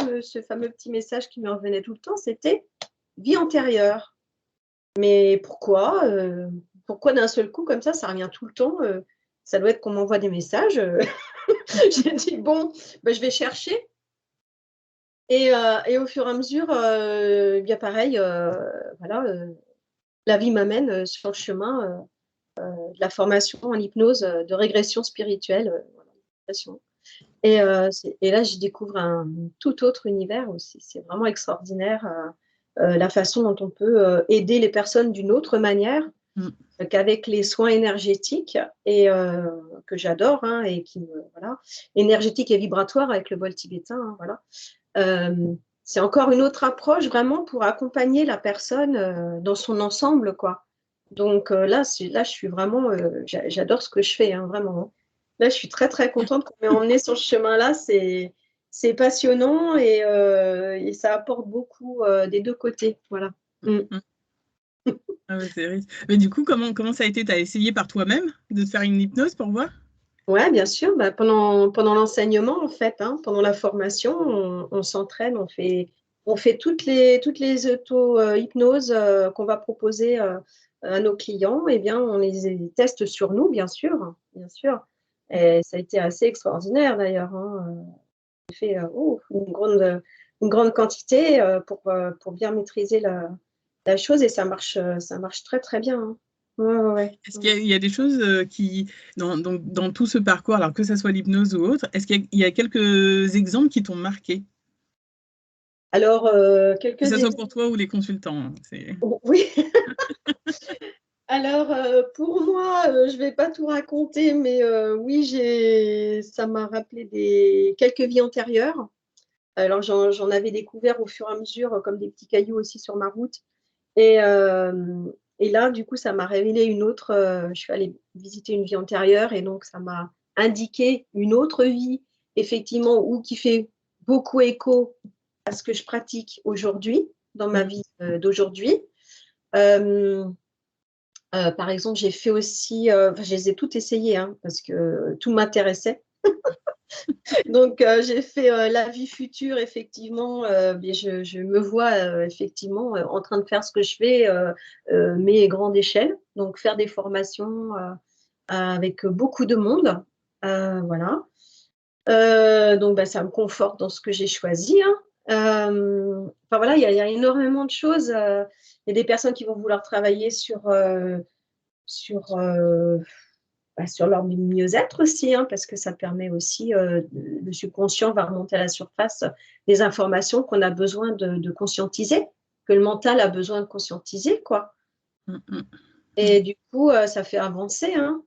petit message qui me revenait tout le temps, c'était: «Vie antérieure». Mais pourquoi, pourquoi d'un seul coup comme ça revient tout le temps, ça doit être qu'on m'envoie des messages, J'ai dit: «Bon, je vais chercher». Et au fur et à mesure, bien pareil, voilà, la vie m'amène, sur le chemin, de la formation en hypnose, de régression spirituelle, voilà, régression. Et là, j'y découvre un tout autre univers aussi. C'est vraiment extraordinaire, la façon dont on peut, aider les personnes d'une autre manière, mm, qu'avec les soins énergétiques, et que j'adore, hein, et qui me voilà, énergétique et vibratoire avec le bol tibétain, hein, voilà. C'est encore une autre approche vraiment pour accompagner la personne, dans son ensemble, quoi. Donc là, je suis vraiment, j'adore ce que je fais, hein, vraiment, hein. Là, je suis très, très contente qu'on m'ait emmenée sur ce chemin-là. C'est passionnant, et ça apporte beaucoup, des 2 côtés, voilà. Mmh. mm. Ah ouais, c'est vrai. Mais du coup, comment ça a été? Tu as essayé par toi-même de te faire une hypnose pour voir? Ouais, bien sûr, pendant l'enseignement, en fait, hein, pendant la formation, on s'entraîne, on fait toutes les auto, hypnoses, qu'on va proposer, à nos clients, et bien, on les teste sur nous, bien sûr, bien sûr. Et ça a été assez extraordinaire d'ailleurs, hein, j'ai fait, une grande quantité, pour bien maîtriser la chose, et ça marche très, très bien, hein. Ouais, ouais, ouais. Est-ce qu'il y a des choses dans tout ce parcours, alors que ça soit l'hypnose ou autre, est-ce qu'il y a quelques exemples qui t'ont marqué? Alors, Que quelques ça soit ex pour toi ou les consultants, hein, oui. Alors, pour moi, je vais pas tout raconter, mais oui, ça m'a rappelé quelques vies antérieures. Alors j'en avais découvert au fur et à mesure, comme des petits cailloux aussi sur ma route, et là, du coup, ça m'a révélé une autre, je suis allée visiter une vie antérieure, et donc ça m'a indiqué une autre vie, effectivement, ou qui fait beaucoup écho à ce que je pratique aujourd'hui, dans ma Mmh. vie, d'aujourd'hui. Hem Par exemple, j'ai fait aussi, enfin, je les ai toutes essayées, hein, parce que tout m'intéressait. Donc j'ai fait, la vie future, effectivement, beh, je me vois, effectivement, en train de faire ce que je fais, mais grande échelle. Donc faire des formations, avec beaucoup de monde, voilà. Donc ça me conforte dans ce que j'ai choisi, hein. Enfin voilà, il y a énormément de choses, il y a des personnes qui vont vouloir travailler sur, sur leur mieux-être aussi, hein, parce que ça permet aussi, le subconscient va remonter à la surface des informations qu'on a besoin de conscientiser, que le mental a besoin de conscientiser, quoi. Mmh mh. Mmh. Et du coup, ça fait avancer, hein.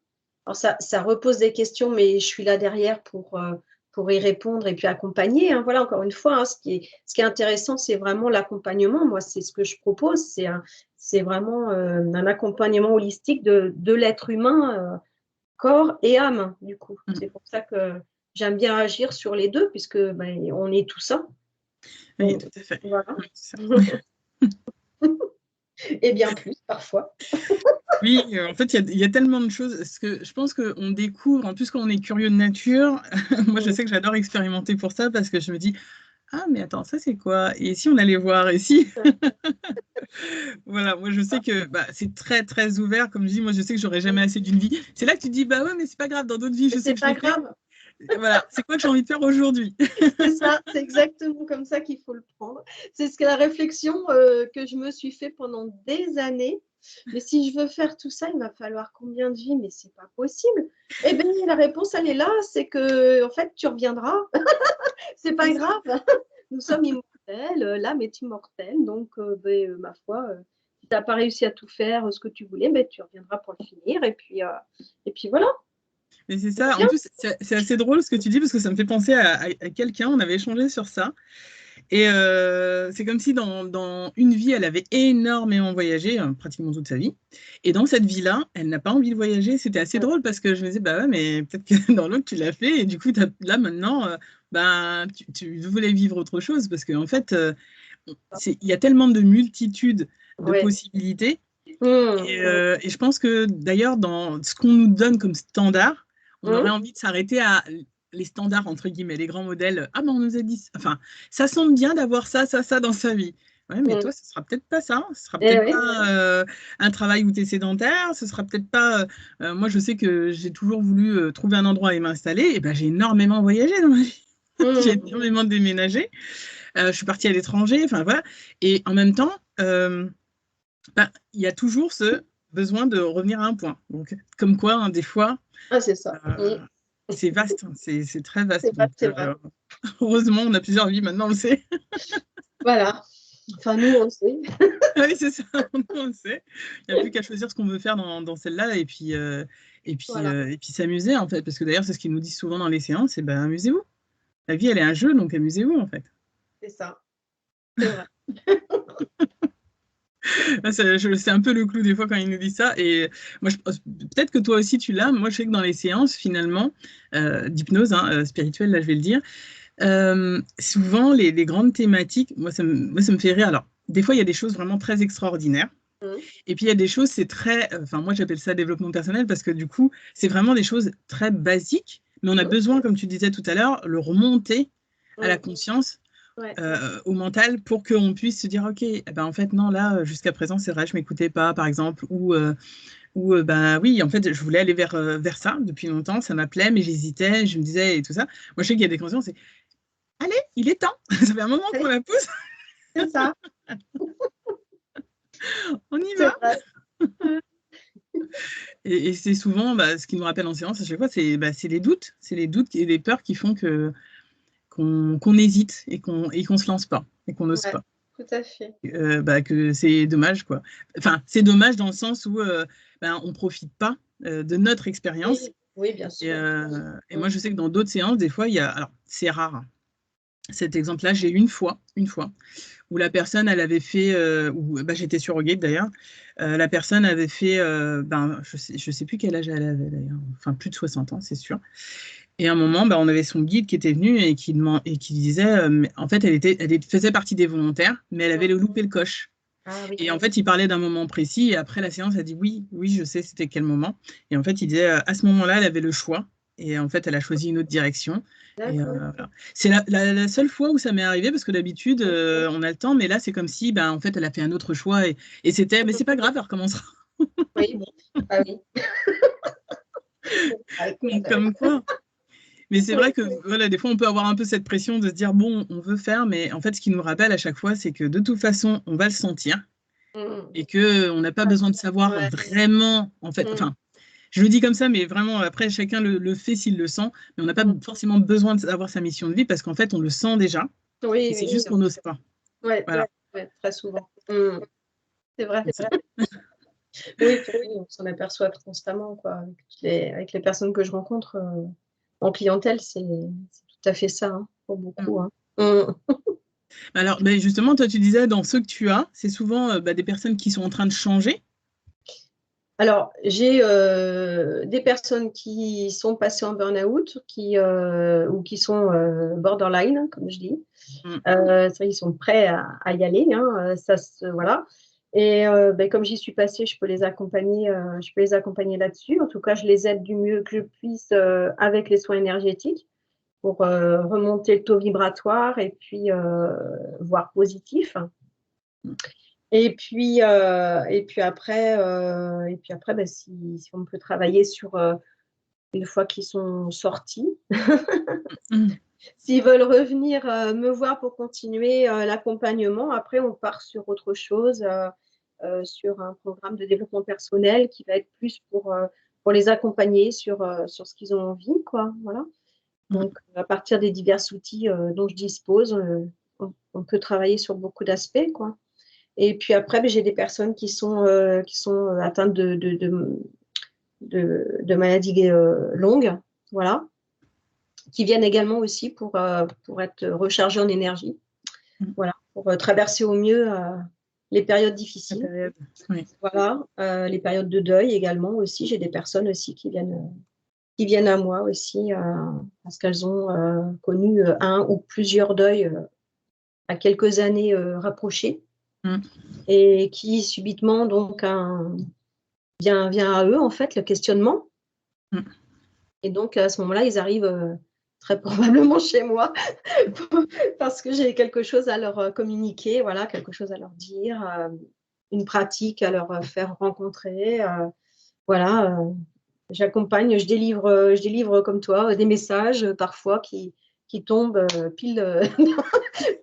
Alors ça repose des questions, mais je suis là derrière pour y répondre et puis accompagner, hein. Voilà, encore une fois, hein, ce qui est intéressant, c'est vraiment l'accompagnement. Moi, c'est ce que je propose, c'est vraiment, un accompagnement holistique de l'être humain, corps et âme, du coup. Mmh. C'est pour ça que j'aime bien agir sur les 2 puisque, ben, on est tout ça. Oui, Donc tout à fait. voilà. Oui, c'est ça. Et bien plus parfois. Oui, en fait, il y a tellement de choses. Parce que je pense qu'on découvre, en plus, quand on est curieux de nature, moi, je Mmh. sais que j'adore expérimenter pour ça parce que je me dis, ah, mais attends, ça, c'est quoi? Et si on allait voir? Et si? Voilà, moi, je sais que bah, c'est très, très ouvert. Comme je dis, moi, je sais que j'aurais jamais assez d'une vie. C'est là que tu te dis, bah ouais, mais c'est pas grave, dans d'autres vies, Mais je sais c'est que je pas l'ai fait. grave. Voilà, c'est quoi que j'ai envie de faire aujourd'hui? C'est ça, c'est exactement comme ça qu'il faut le prendre. C'est ce que la réflexion, que je me suis fait pendant des années. Mais si je veux faire tout ça, il va falloir combien de vies? Mais c'est pas possible. Eh bien, la réponse, elle est là, c'est que en fait, tu reviendras. C'est pas C'est ça. grave. Nous sommes immortels, l'âme est immortelle, donc ma foi, si tu as pas réussi à tout faire, ce que tu voulais, beh, tu reviendras pour le finir et puis voilà, Mais c'est c'est ça. En bien. plus, c'est assez drôle ce que tu dis parce que ça me fait penser à quelqu'un. On avait échangé sur ça. Et c'est comme si dans une vie, elle avait énormément voyagé, pratiquement toute sa vie. Et dans cette vie-là, elle n'a pas envie de voyager. C'était assez Mmh. drôle parce que je me disais, bah ouais, mais peut-être que dans l'autre, tu l'as fait. Et du coup, là, maintenant, ben, tu voulais vivre autre chose parce qu'en fait, il y a tellement de multitudes de Ouais. possibilités. Mmh. Et je pense que d'ailleurs, dans ce qu'on nous donne comme standard, on aurait Mmh. envie de s'arrêter à les standards, entre guillemets, les grands modèles. Ah, mais on nous a dit. Enfin, ça semble bien d'avoir ça, ça, ça dans sa vie. Ouais, mais Mmh. toi, ce sera peut-être pas ça. Ce sera Eh peut-être oui. pas un travail où tu es sédentaire. Ce sera peut-être pas. Moi, je sais que j'ai toujours voulu trouver un endroit et m'installer. Et ben, j'ai énormément voyagé dans ma vie. J'ai Mmh. énormément déménagé. Je suis partie à l'étranger. Enfin, voilà. Et en même temps, ben, il y a toujours ce besoin de revenir à un point. Donc, comme quoi, hein, des fois, Ah, c'est ça. Mmh. euh, c'est vaste, hein, c'est très vaste. C'est vrai, Donc, c'est vrai. heureusement, on a plusieurs vies, maintenant on le sait. Voilà. Enfin, nous, on le sait. Oui, c'est ça, on le sait. Il n'y a plus qu'à choisir ce qu'on veut faire dans celle-là Voilà, et puis s'amuser, en fait. Parce que d'ailleurs, c'est ce qu'ils nous disent souvent dans les séances, c'est ben, amusez-vous. La vie, elle est un jeu, donc amusez-vous, en fait. c'est ça. C'est vrai. C'est un peu le clou des fois quand ils nous disent ça. Et moi, peut-être que toi aussi tu l'as. Moi, je sais que dans les séances, finalement, d'hypnose hein, spirituelle, là, je vais le dire, souvent les grandes thématiques, moi, ça me fait rire. Alors, des fois, il y a des choses vraiment très extraordinaires. Mmh. Et puis, il y a des choses, c'est très. Enfin, moi, j'appelle ça développement personnel parce que du coup, c'est vraiment des choses très basiques. Mais on a Mmh. besoin, comme tu disais tout à l'heure, le remonter à la Mmh. conscience Ouais. au mental pour qu'on puisse se dire ok eh ben en fait non là jusqu'à présent c'est vrai je m'écoutais pas par exemple ou ben oui en fait je voulais aller vers ça depuis longtemps ça m'appelait mais j'hésitais je me disais et tout ça moi je sais qu'il y a des consciences c'est allez il est temps ça fait un moment qu'on Oui, la pousse c'est ça, on y c'est va vrai. et c'est souvent bah, ce qui nous rappelle en séance à chaque fois c'est bah, c'est les doutes et les peurs qui font que qu'on hésite et qu'on se lance pas et qu'on n'ose Ouais, pas tout à fait. bah, que c'est dommage, quoi. Enfin, c'est dommage dans le sens où ben, on ne profite pas de notre expérience. Oui, oui, bien sûr. Et Mmh. moi, je sais que dans d'autres séances, des fois, il y a. Alors, c'est rare. Hein. Cet exemple-là, j'ai une fois, où la personne, elle avait fait, où bah, j'étais sur Rogate d'ailleurs, la personne avait fait, ben, je sais plus quel âge elle avait d'ailleurs, enfin plus de 60 ans, c'est sûr. Et à un moment, bah, on avait son guide qui était venu et qui disait, en fait, elle faisait partie des volontaires, mais elle avait Mmh. loupé le coche. Ah oui. Et en fait, il parlait d'un moment précis. Et après la séance, elle a dit oui, oui, je sais, c'était quel moment. Et en fait, il disait à ce moment-là, elle avait le choix. Et en fait, elle a choisi une autre direction. Et D'accord. voilà. C'est la seule fois où ça m'est arrivé parce que d'habitude, Mmh. on a le temps, mais là, c'est comme si, ben, en fait, elle a fait un autre choix et c'était, mais c'est pas grave, elle recommencera. Oui, bon, ah oui. Bah, écoute, Donc, comme quoi. Mais c'est oui, vrai que voilà, des fois, on peut avoir un peu cette pression de se dire, bon, on veut faire, mais en fait, ce qui nous rappelle à chaque fois, c'est que de toute façon, on va le sentir mmh, et que on n'a pas besoin de savoir ouais, vraiment, en fait, mmh, enfin, je le dis comme ça, mais vraiment, après, chacun le fait s'il le sent, mais on n'a pas mmh. forcément besoin d'avoir sa mission de vie parce qu'en fait, on le sent déjà Oui, et c'est bien juste sûr. qu'on n'ose pas. Ouais, Voilà. ouais, très souvent. Mmh. C'est vrai. C'est ça. Oui, puis oui, on s'en aperçoit constamment, quoi, avec les personnes que je rencontre, en clientèle, c'est tout tout à fait ça, hein, pour Mmh. beaucoup, hein. Mmh. Alors, beh, justement, toi, tu disais dans ceux que tu as, c'est souvent, des personnes qui sont en train de changer? Alors, j'ai, des personnes qui sont passées en burn-out, ou qui sont, borderline, comme je dis. Mmh. Ça, ils sont prêts à y aller, hein, ça se voilà. Et beh, comme j'y suis passée, je peux les accompagner là-dessus. En tout cas, je les aide du mieux que je puisse, avec les soins énergétiques pour, remonter le taux vibratoire et puis, voir positif. Mmh. Et puis après, bah, si on peut travailler sur, une fois qu'ils sont sortis, Mmh. s'ils veulent revenir, me voir pour continuer, l'accompagnement, après on part sur autre chose, sur un programme de développement personnel qui va être plus pour les accompagner sur ce qu'ils ont envie, quoi, voilà. Mmh. Donc à partir des divers outils, dont je dispose, on peut travailler sur beaucoup d'aspects, quoi. Et puis après, beh, j'ai des personnes qui sont atteintes de maladies, longues, voilà, qui viennent également aussi pour être rechargées en énergie, Mmh. voilà, pour, traverser au mieux, les périodes La difficiles. période, oui. Voilà, les périodes de deuil également aussi. J'ai des personnes aussi qui viennent à moi aussi, parce qu'elles ont, connu, un ou plusieurs deuils, à quelques années, rapprochées, Mmh. et qui subitement donc vient à eux en fait le questionnement. Mmh. Et donc à ce moment-là, ils arrivent, très probablement chez moi parce que j'ai quelque chose à leur, communiquer, voilà, quelque chose à leur dire, une pratique à leur, faire rencontrer, voilà, j'accompagne, je délivre comme toi, des messages, parfois qui tombent, pile,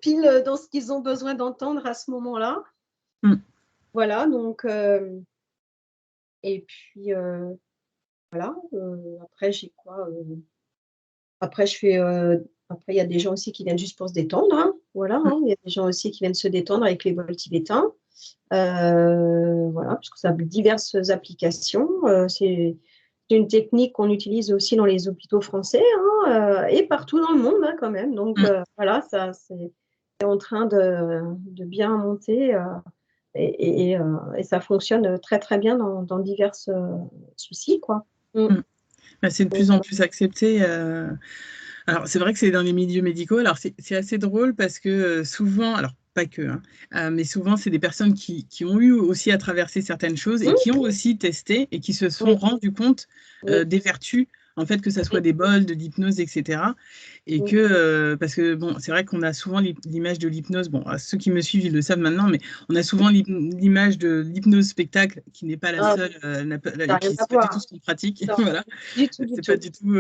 pile, dans ce qu'ils ont besoin d'entendre à ce moment-là. Mmh. Voilà, donc et puis, voilà, après j'ai quoi, après je fais, après il y a des gens aussi qui viennent juste pour se détendre, hein, voilà, Mmh. hein. Il y a des gens aussi qui viennent se détendre avec les bols tibétains, voilà, parce que ça a diverses applications, c'est une technique qu'on utilise aussi dans les hôpitaux français, hein, et partout dans le monde, hein, quand même, donc Mmh. voilà, ça c'est en train de bien monter, et ça fonctionne très, très bien dans diverses, soucis, quoi. Mmh. Mmh. Bah, c'est de Donc plus en voilà. plus accepté. Alors, c'est vrai que c'est dans les milieux médicaux. Alors, c'est assez drôle parce que souvent, alors pas que, hein, mais souvent, c'est des personnes qui ont eu aussi à traverser certaines choses et Mmh, qui ont aussi testé et qui se sont oui, rendus compte oui, des vertus, en fait, que ça soit oui, des bols, de l'hypnose, etc. Et mmh. que, parce que, bon, c'est vrai qu'on a souvent l'image de l'hypnose, bon, ceux qui me suivent, ils le savent maintenant, mais on a souvent l'image de l'hypnose spectacle qui n'est pas la Ah, seule, ça a rien qui à c'est pas du tout voir. ce qu'on pratique, Non, voilà. du tout, du C'est pas tout. du tout,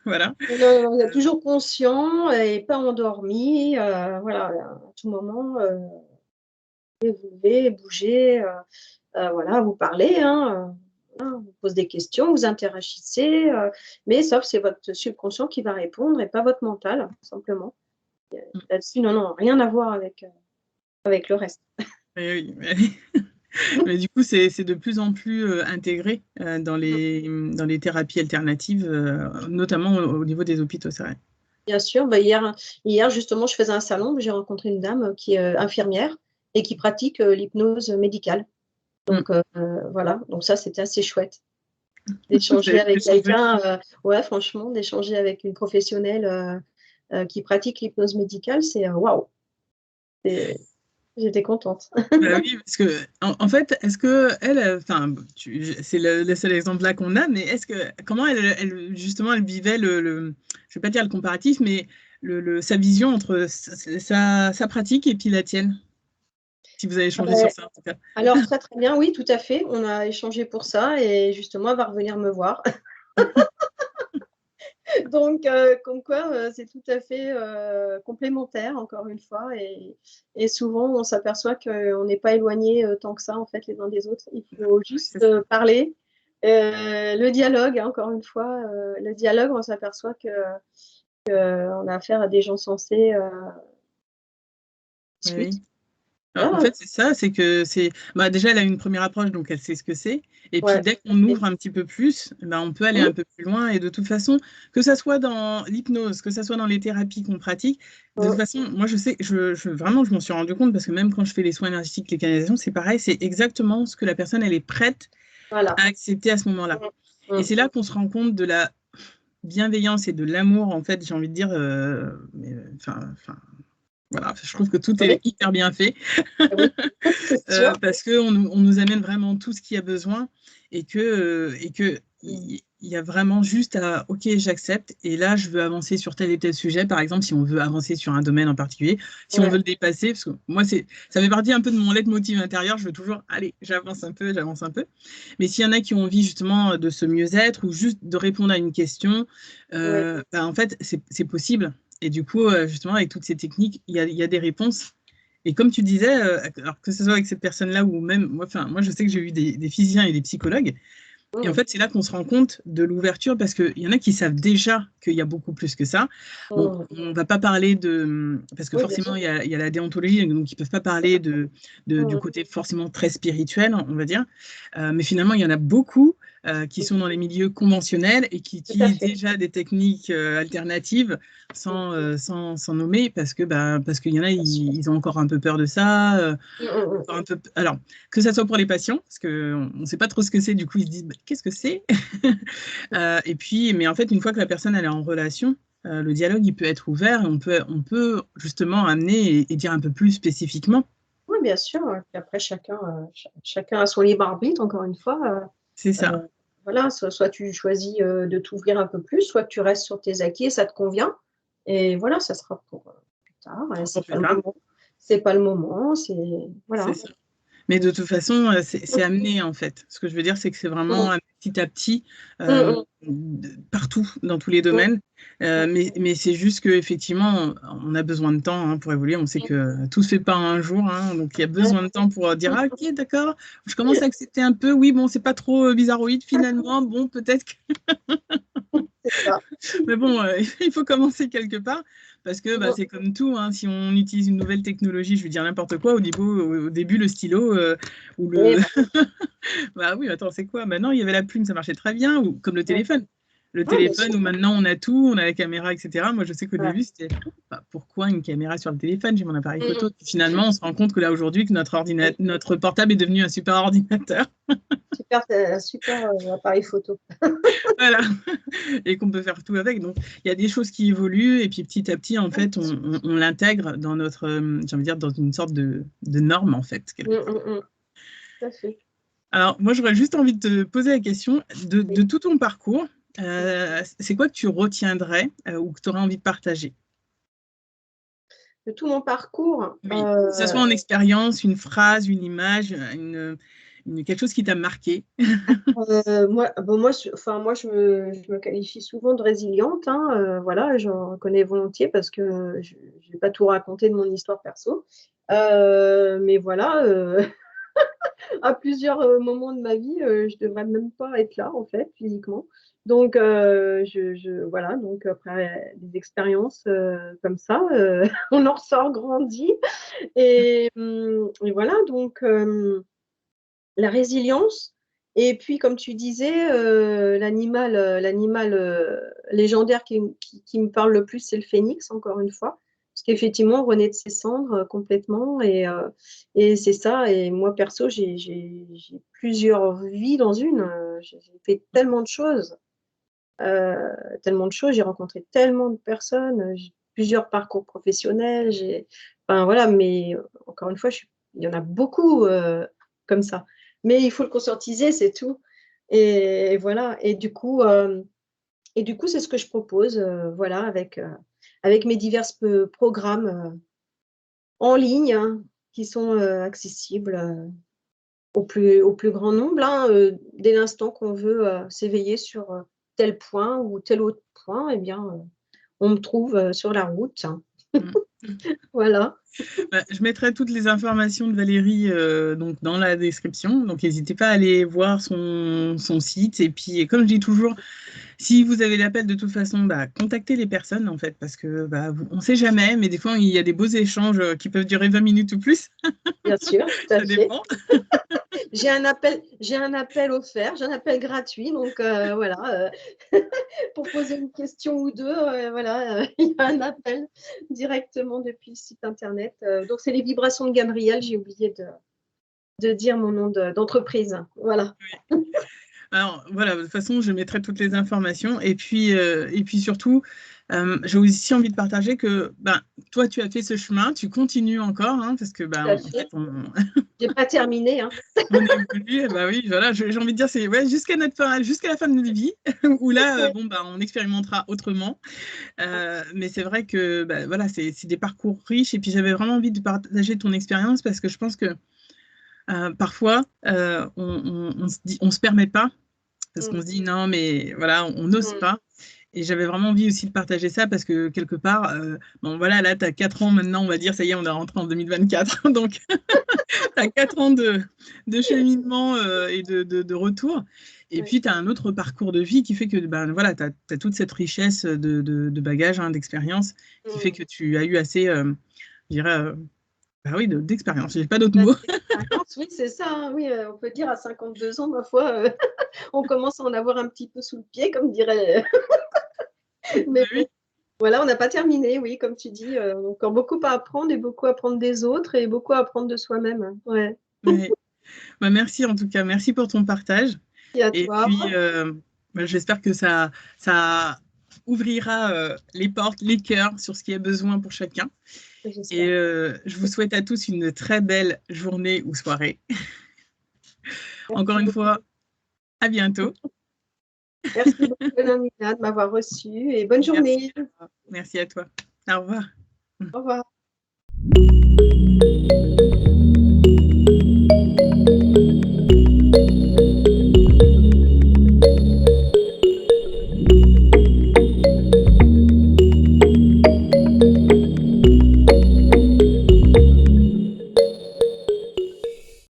voilà. Non, non, non, vous êtes toujours conscient et pas endormi, voilà, à tout moment, vous levez, bougez, voilà, vous parlez, hein, voilà, on vous pose des questions, vous interagissez, mais sauf c'est votre subconscient qui va répondre et pas votre mental, simplement. Là-dessus, non, non, rien à voir avec le reste. Eh oui, mais du coup, c'est de plus en plus intégré dans les thérapies alternatives, notamment au niveau des hôpitaux, c'est vrai. Bien sûr, bah, hier justement, je faisais un salon, j'ai rencontré une dame, qui est, infirmière et qui pratique, l'hypnose médicale. Mm. Donc voilà, donc ça, c'était assez chouette Vous d'échanger avez pu avec échanger. quelqu'un, ouais, franchement, d'échanger avec une professionnelle, qui pratique l'hypnose médicale, c'est, waouh! C'est J'étais contente. Bah oui, parce que en fait, est-ce que elle, enfin, c'est le seul exemple là qu'on a, mais est-ce que comment elle justement elle vivait je vais pas dire le comparatif, mais sa vision entre sa pratique et puis la tienne, si vous avez Ah échangé sur beh, ça en tout cas. alors très, très bien, oui, tout à fait. On a échangé pour ça et justement, elle va revenir me voir. Donc comme quoi, c'est tout à fait, complémentaire encore une fois, et souvent on s'aperçoit qu'on n'est pas éloignés, tant que ça en fait les uns des autres. Il faut juste, C'est ça. parler, le dialogue, hein, encore une fois, le dialogue, on s'aperçoit qu'on a affaire à des gens sensés, Oui, discutent. oui. Alors, en Ah, fait, c'est ça, c'est que c'est. Bah, déjà, elle a une première approche, donc elle sait ce que c'est. Et puis, ouais. dès qu'on ouvre un petit peu plus, bah, on peut aller Mmh, un peu plus loin. Et de toute façon, que ça soit dans l'hypnose, que ça soit dans les thérapies qu'on pratique, de toute mmh, façon, moi, je sais, vraiment, je m'en suis rendu compte parce que même quand je fais les soins énergétiques, les canalisations, c'est pareil, c'est exactement ce que la personne, elle est prête voilà. à accepter à ce moment-là. Mmh, Et mmh. c'est là qu'on se rend compte de la bienveillance et de l'amour, en fait, j'ai envie de dire, enfin, voilà, je trouve que tout est Oui, hyper bien fait. oui, c'est sûr. Parce qu'on nous amène vraiment tout ce qu'il y a besoin et que Mmh. il y a vraiment juste à OK, j'accepte et là je veux avancer sur tel et tel sujet. Par exemple, si on veut avancer sur un domaine en particulier, si on Ouais, veut le dépasser, parce que moi ça fait partie un peu de mon leitmotiv intérieur, je veux toujours allez, j'avance un peu, j'avance un peu. Mais s'il y en a qui ont envie justement de se mieux-être ou juste de répondre à une question, oui, bah, en fait c'est possible. Et du coup, justement, avec toutes ces techniques, il y a des réponses et comme tu disais, alors que ce soit avec cette personne-là ou même, moi je sais que j'ai eu des physiciens et des psychologues, et en mmh, fait, c'est là qu'on se rend compte de l'ouverture parce qu'il y en a qui savent déjà qu'il y a beaucoup plus que ça. Bon, mmh. on ne va pas parler de. Parce que Oui, bien forcément, sûr. il y a la déontologie, donc ils ne peuvent pas parler du Mmh, côté forcément très spirituel, on va dire. Mais finalement, il y en a beaucoup qui mmh, sont dans les milieux conventionnels et qui tout à utilisent fait. déjà des techniques alternatives Mmh, sans nommer parce qu'il y en a, bien sûr. ils ont encore un peu peur de ça. Mmh, mmh, mmh. Encore un peu, alors, que ça soit pour les patients, parce qu'on ne sait pas trop ce que c'est, du coup, ils se disent bah, qu'est-ce que c'est et puis, mais en fait, une fois que la personne elle est en relation, le dialogue il peut être ouvert et on peut justement amener et dire un peu plus spécifiquement. Oui, bien sûr, puis après chacun a son libre arbitre encore une fois, C'est ça. voilà, soit tu choisis, de t'ouvrir un peu plus, soit tu restes sur tes acquis et ça te convient et voilà, ça sera pour, plus tard et Pour c'est plus pas le tard, moment. C'est pas le moment, c'est c'est voilà. ça. Mais de toute façon, c'est amené en fait. Ce que je veux dire, c'est que c'est Mmh. vraiment petit à petit, Mmh euh, mh. partout, dans tous les Mmh. domaines. Mmh. Mais c'est juste qu'effectivement, on a besoin de temps hein, pour évoluer. On sait que tout se fait pas en un jour. Hein, donc il y a Ouais. besoin de temps pour dire, Mmh. ah, ok, d'accord, je commence à accepter un peu. Oui, bon, c'est pas trop bizarroïde finalement. Bon, peut-être que C'est ça. mais bon, il faut commencer quelque part parce que bah, Mmh. c'est comme tout. Hein, si on utilise une nouvelle technologie, je veux dire n'importe quoi, au début, le stylo ou Et le. bah, Bah oui, attends, c'est quoi? Maintenant, il y avait la plume, ça marchait très bien, ou comme le ouais. téléphone. Le Ouais, bien sûr. téléphone où maintenant on a tout, on a la caméra, etc. Moi, je sais qu'au Ouais. début, c'était bah, pourquoi une caméra sur le téléphone? J'ai mon appareil Mmh photo. mh. Puis finalement, on se rend compte que là, aujourd'hui, que Oui. notre portable est devenu un super ordinateur. Super, appareil photo. Voilà. Et qu'on peut faire tout avec. Donc, il y a des choses qui évoluent et puis petit à petit, en Ouais, fait, bien sûr. on l'intègre dans notre, j'ai envie de dire, dans une sorte de norme, en fait, quelque Mmh, part. mmh, mmh. Tout à fait. Alors, moi, j'aurais juste envie de te poser la question Oui. de tout ton parcours. Mmh. C'est quoi que tu retiendrais ou que tu aurais envie de partager? De tout mon parcours, Oui, que ce soit en expérience, une phrase, une image, quelque chose qui t'a marqué. moi je me qualifie souvent de résiliente, hein, voilà, j'en reconnais volontiers parce que je vais pas tout raconter de mon histoire perso. Mais voilà, à plusieurs, moments de ma vie, je devrais même pas être là en fait, physiquement. Donc je voilà, donc après des expériences, comme ça, on en ressort grandi et voilà donc la résilience et puis comme tu disais, l'animal, légendaire qui me parle le plus, c'est le phénix, encore une fois. Parce qu'effectivement, on renaît de ses cendres, complètement et c'est ça et moi perso, j'ai plusieurs vies dans une, j'ai fait tellement de choses, j'ai rencontré tellement de personnes, j'ai plusieurs parcours professionnels, enfin voilà, mais encore une fois, il y en a beaucoup, comme ça. Mais il faut le conscientiser, c'est tout et voilà et du coup, c'est ce que je propose, voilà, avec mes divers programmes, en ligne, hein, qui sont, accessibles, au plus grand nombre, hein, dès l'instant qu'on veut, s'éveiller sur, tel point ou tel autre point et bien, on me trouve, sur la route. Mm. Voilà. Bah, je mettrai toutes les informations de Valérie donc dans la description. Donc, n'hésitez pas à aller voir son site. Et puis, comme je dis toujours, Si vous avez l'appel, de toute façon, contactez les personnes, en fait, parce que on ne sait jamais, mais des fois, il y a des beaux échanges qui peuvent durer 20 minutes ou plus. Bien sûr, tout à Ça fait. dépend. J'ai un appel offert, j'ai un appel gratuit, donc voilà, pour poser une question ou 2, voilà, il y a un appel directement depuis le site internet, donc c'est les vibrations de Gabriel, j'ai oublié de dire mon nom d'entreprise. Voilà. Alors voilà, de toute façon, je mettrai toutes les informations et puis surtout, j'ai aussi envie de partager que, toi, tu as fait ce chemin, tu continues encore, hein, parce que, Tout à en fait, fait. J'ai pas terminé, hein. on évolue, oui, voilà, j'ai envie de dire, c'est ouais, jusqu'à la fin de notre vie, où là, Ouais. on expérimentera autrement. Mais c'est vrai que, voilà, c'est des parcours riches et puis j'avais vraiment envie de partager ton expérience parce que je pense que, parfois, on se permet pas parce qu'on Mmh. se dit non, mais voilà, on n'ose Mmh. pas. Et j'avais vraiment envie aussi de partager ça parce que quelque part, bon voilà, là, tu as 4 ans maintenant, on va dire, ça y est, on est rentré en 2024. Donc, tu as 4 ans de cheminement et de retour. Et Ouais. puis, tu as un autre parcours de vie qui fait que voilà, tu as toute cette richesse de bagages, hein, d'expérience, qui fait Mmh. que tu as eu assez, je dirais, oui, d'expérience. J'ai pas d'autres Bah, mots. d'expérience, oui, c'est ça, hein, oui, on peut dire à 52 ans, ma foi, on commence à en avoir un petit peu sous le pied, comme dirait mais bon, Oui. voilà, on n'a pas terminé, oui, comme tu dis, encore beaucoup à apprendre et beaucoup à apprendre des autres et beaucoup à apprendre de soi-même. Ouais. Ouais. Merci en tout cas, merci pour ton partage. Et à Et toi, puis, j'espère que ça ouvrira les portes, les cœurs sur ce qui est besoin pour chacun. Et j'espère. je vous souhaite à tous une très belle journée ou soirée. Encore Merci une beaucoup. fois, à bientôt. Merci beaucoup, Nina, de m'avoir reçue et bonne Merci journée. à toi. Merci à toi. Au revoir. Au revoir.